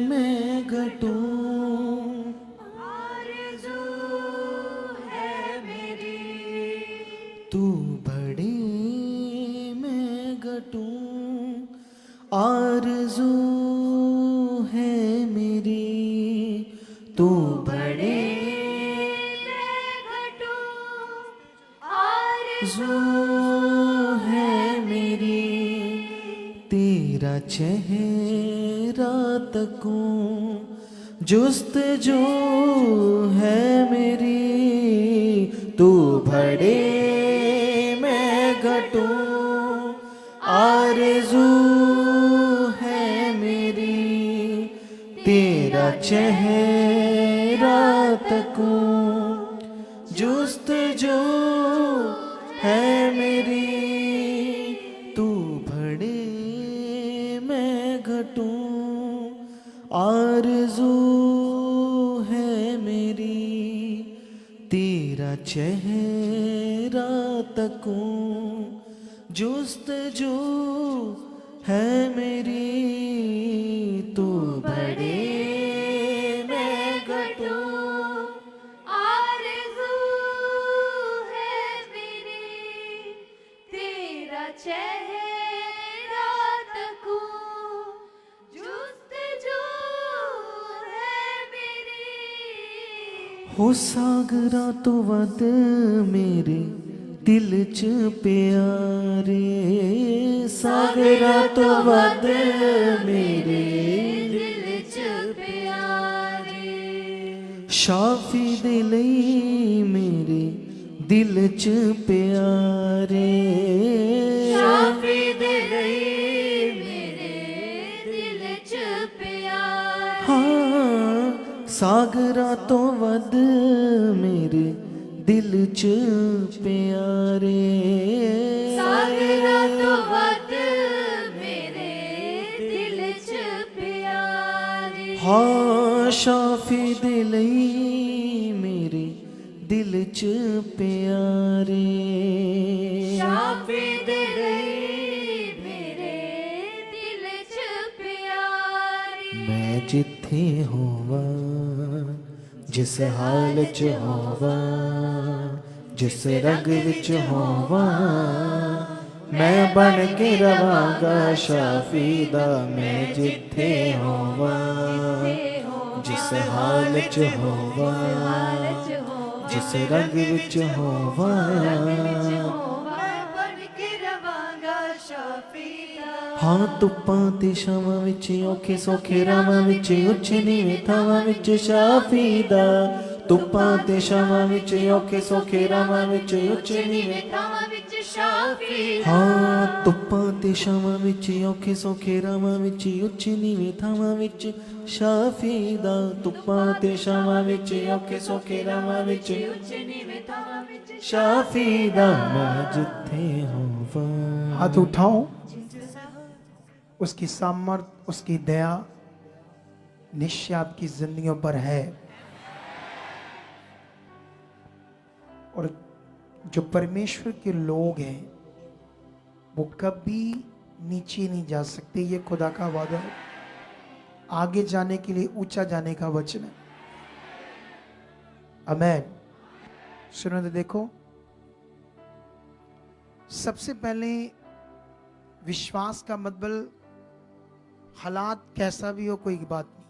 मैं घटूं, आरज़ू है मेरी। तू बड़े मैं घटूं, आरज़ू है मेरी। तू बड़े आरज़ू है मेरी। तेरा चेहरा तकूं, जुस्तजू है मेरी। तू बड़े मैं घटूं, आरज़ू है मेरी। तेरा चेहरा तकूं, जुस्तजू है मेरी। तू बड़े मैं घटूं, आरज़ू है मेरी। तेरा चेहरा तकूं, जुस्तजू है मेरी। तू बड़े मैं घटूं, आरज़ू है मेरी। तेरा चेहरा तकूं, जुस्तजू है मेरी। हो सागरा तो वद मेरे दिल च प्यारे। सागरा तो वद मेरे दिल च प्यारे। शाफी दे लई मेरे दिल च प्यारे। शाफी दे लई मेरे दिल च प्यारे। हाँ सागरा तो वद मेरे दिल च प्यारे। सागरा तो वद मेरे दिल च प्यारे। हाँ शाफी दे लई मेरे दिल च प्यारे। शाफी दे लई मेरे दिल च प्यारे। मैं जिथे होवा, जिस हाल च होवा, जिस रंग विच होवा, मैं बन के रवांगा शाफी दा। मैं जिथे होवा, जिस हाल च होवा, जिस रंग विच होवा, हाँ धुप्पां ते छावां विच, औखे सौखे रावां विच, उच्चे नीवें थावां विच शाफी दा। धुप्पां ते छावां विच, औखे सौखे रावां विच, उच्चे नीवें थावां विच शाफी दा। हाँ धुप्पां ते छावां विच, औखे सौखे रावां विच, उच्चे नीवें थावां विच शाफी दा। धुप्पां ते छावां विच, औखे सौखे रावां विच, उच्चे नीवें थावां विच शाफी दा। मैं जिथे होवां। हाथ उठाओ। उसकी सामर्थ, उसकी दया निश्चय आपकी जिंदगियों पर है। और जो परमेश्वर के लोग हैं वो कभी नीचे नहीं जा सकते। ये खुदा का वादा है। आगे जाने के लिए ऊंचा जाने का वचन है। आमेन। सुनो तो देखो, सबसे पहले विश्वास का मतलब हालात कैसा भी हो कोई बात नहीं,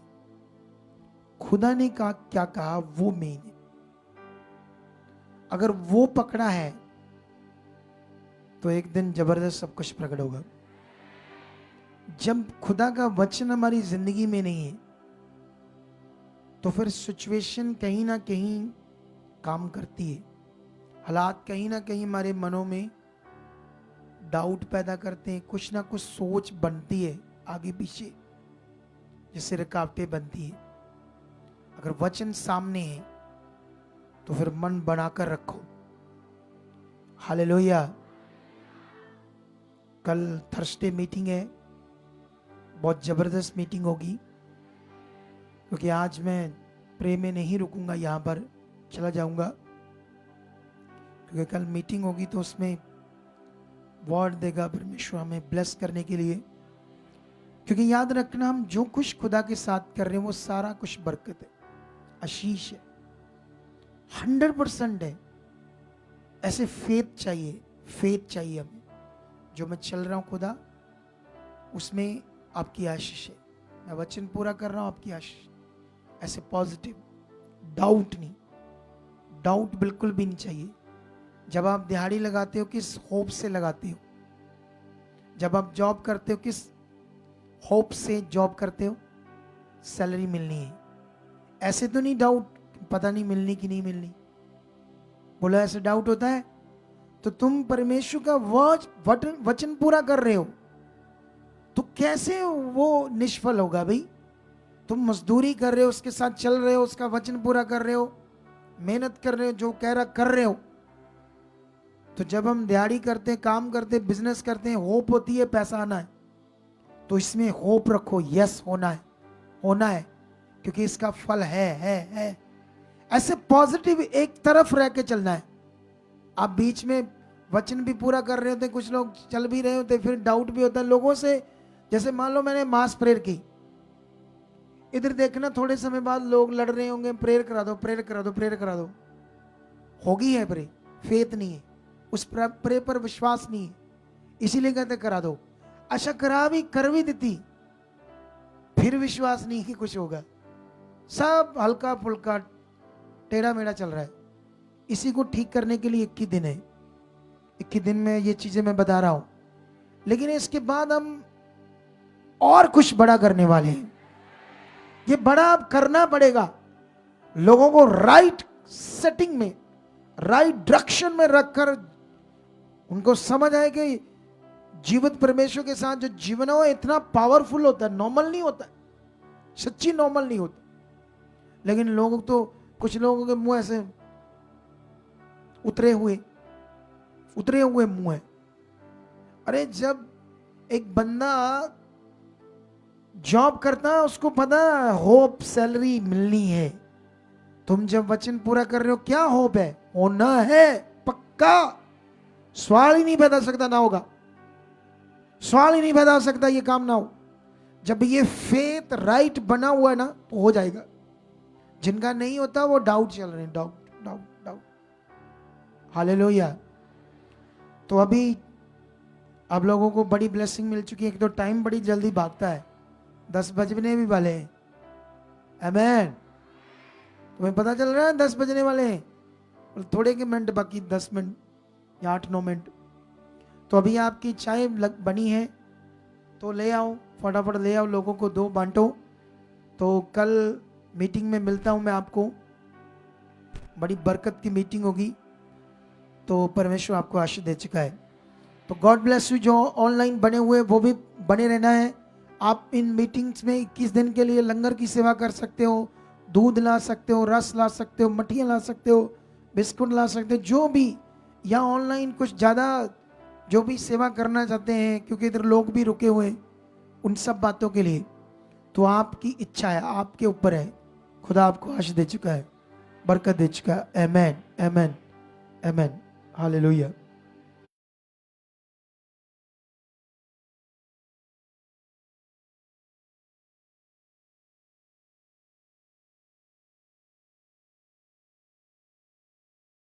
खुदा ने कहा क्या कहा वो मेन है। अगर वो पकड़ा है तो एक दिन जबरदस्त सब कुछ प्रकट होगा। जब खुदा का वचन हमारी जिंदगी में नहीं है तो फिर सिचुएशन कहीं ना कहीं काम करती है। हालात कहीं ना कहीं हमारे मनों में डाउट पैदा करते हैं, कुछ ना कुछ सोच बनती है आगे पीछे, जिससे रुकावटें बनती है। अगर वचन सामने है तो फिर मन बनाकर रखो। हालेलुया। कल थर्सडे मीटिंग है, बहुत जबरदस्त मीटिंग होगी, क्योंकि आज मैं प्रे में नहीं रुकूंगा, यहाँ पर चला जाऊंगा, क्योंकि कल मीटिंग होगी तो उसमें वर्ड देगा परमेश्वर हमें ब्लेस करने के लिए। क्योंकि याद रखना, हम जो कुछ खुदा के साथ कर रहे हैं वो सारा कुछ बरकत है, आशीष है, 100% है। ऐसे फेथ चाहिए हमें। जो मैं चल रहा हूं खुदा, उसमें आपकी आशीष है। मैं वचन पूरा कर रहा हूं, आपकी आशीष। ऐसे पॉजिटिव, डाउट नहीं, डाउट बिल्कुल भी नहीं चाहिए। जब आप दिहाड़ी लगाते हो किस होप से लगाते हो? जब आप जॉब करते हो किस होप से जॉब करते हो? सैलरी मिलनी है। ऐसे तो नहीं डाउट, पता नहीं मिलनी कि नहीं मिलनी। बोला ऐसे डाउट होता है तो तुम परमेश्वर का वचन पूरा कर रहे हो तो कैसे वो निष्फल होगा भाई? तुम मजदूरी कर रहे हो, उसके साथ चल रहे हो, उसका वचन पूरा कर रहे हो, मेहनत कर रहे हो, जो कह रहा कर रहे हो। तो जब हम दिहाड़ी करते हैं, काम करते हैं, बिजनेस करते हैं, होप होती है पैसा आना है, तो इसमें होप रखो, यस होना है, क्योंकि इसका फल है। ऐसे पॉजिटिव एक तरफ रह के चलना है। आप बीच में वचन भी पूरा कर रहे होते, कुछ लोग चल भी रहे होते, फिर डाउट भी होता है लोगों से। जैसे मान लो मैंने मास प्रेयर की, इधर देखना थोड़े समय बाद लोग लड़ रहे होंगे, प्रेयर करा दो। होगी है प्रे, फेथ नहीं है, उस प्रे पर विश्वास नहीं है, इसीलिए कहते करा दो। अच्छा कर भी देती, फिर विश्वास नहीं कि कुछ होगा। सब हल्का फुल्का टेढ़ा मेढ़ा चल रहा है। इसी को ठीक करने के लिए 21 दिन है। 21 दिन में ये चीजें मैं बता रहा हूं, लेकिन इसके बाद हम और कुछ बड़ा करने वाले हैं। ये बड़ा अब करना पड़ेगा। लोगों को राइट सेटिंग में, राइट डायरेक्शन में रखकर उनको समझ आए कि जीवित परमेश्वर के साथ जो जीवन है वो इतना पावरफुल होता है, नॉर्मल नहीं होता, सच्ची नॉर्मल नहीं होता। लेकिन लोग तो, कुछ लोगों के मुंह ऐसे उतरे हुए मुंह है। अरे जब एक बंदा जॉब करता है, उसको पता है होप सैलरी मिलनी है। तुम जब वचन पूरा कर रहे हो, क्या होप है? होना है पक्का। सवाल ही नहीं पैदा सकता ना होगा, सवाल ही नहीं पैदा हो सकता ये काम ना हो। जब ये फेथ राइट बना हुआ है ना तो हो जाएगा। जिनका नहीं होता वो डाउट चल रहे हैं, डाउट। हालेलुया। तो अभी आप लोगों को बड़ी ब्लेसिंग मिल चुकी है। एक तो टाइम बड़ी जल्दी भागता है, 10 बजने भी वाले हैं। आमेन। तुम्हें पता चल रहा है 10 बजने वाले हैं, और थोड़े के मिनट बाकी, 10 मिनट या 8-9 मिनट। तो अभी आपकी चाय बनी है तो ले आओ, फटाफट ले आओ, लोगों को दो, बांटो। तो कल मीटिंग में मिलता हूं मैं आपको। बड़ी बरकत की मीटिंग होगी, तो परमेश्वर आपको आशीष दे चुका है। तो गॉड ब्लेस यू। जो ऑनलाइन बने हुए वो भी बने रहना है। आप इन मीटिंग्स में 21 दिन के लिए लंगर की सेवा कर सकते हो, दूध ला सकते हो, रस ला सकते हो, मठियाँ ला सकते हो, बिस्कुट ला सकते हो, जो भी, या ऑनलाइन कुछ ज़्यादा जो भी सेवा करना चाहते हैं, क्योंकि इधर लोग भी रुके हुए हैं उन सब बातों के लिए। तो आपकी इच्छा है, आपके ऊपर है। खुदा आपको आशीष दे चुका है, बरकत दे चुका है। आमेन, आमेन, आमेन। हालेलुया।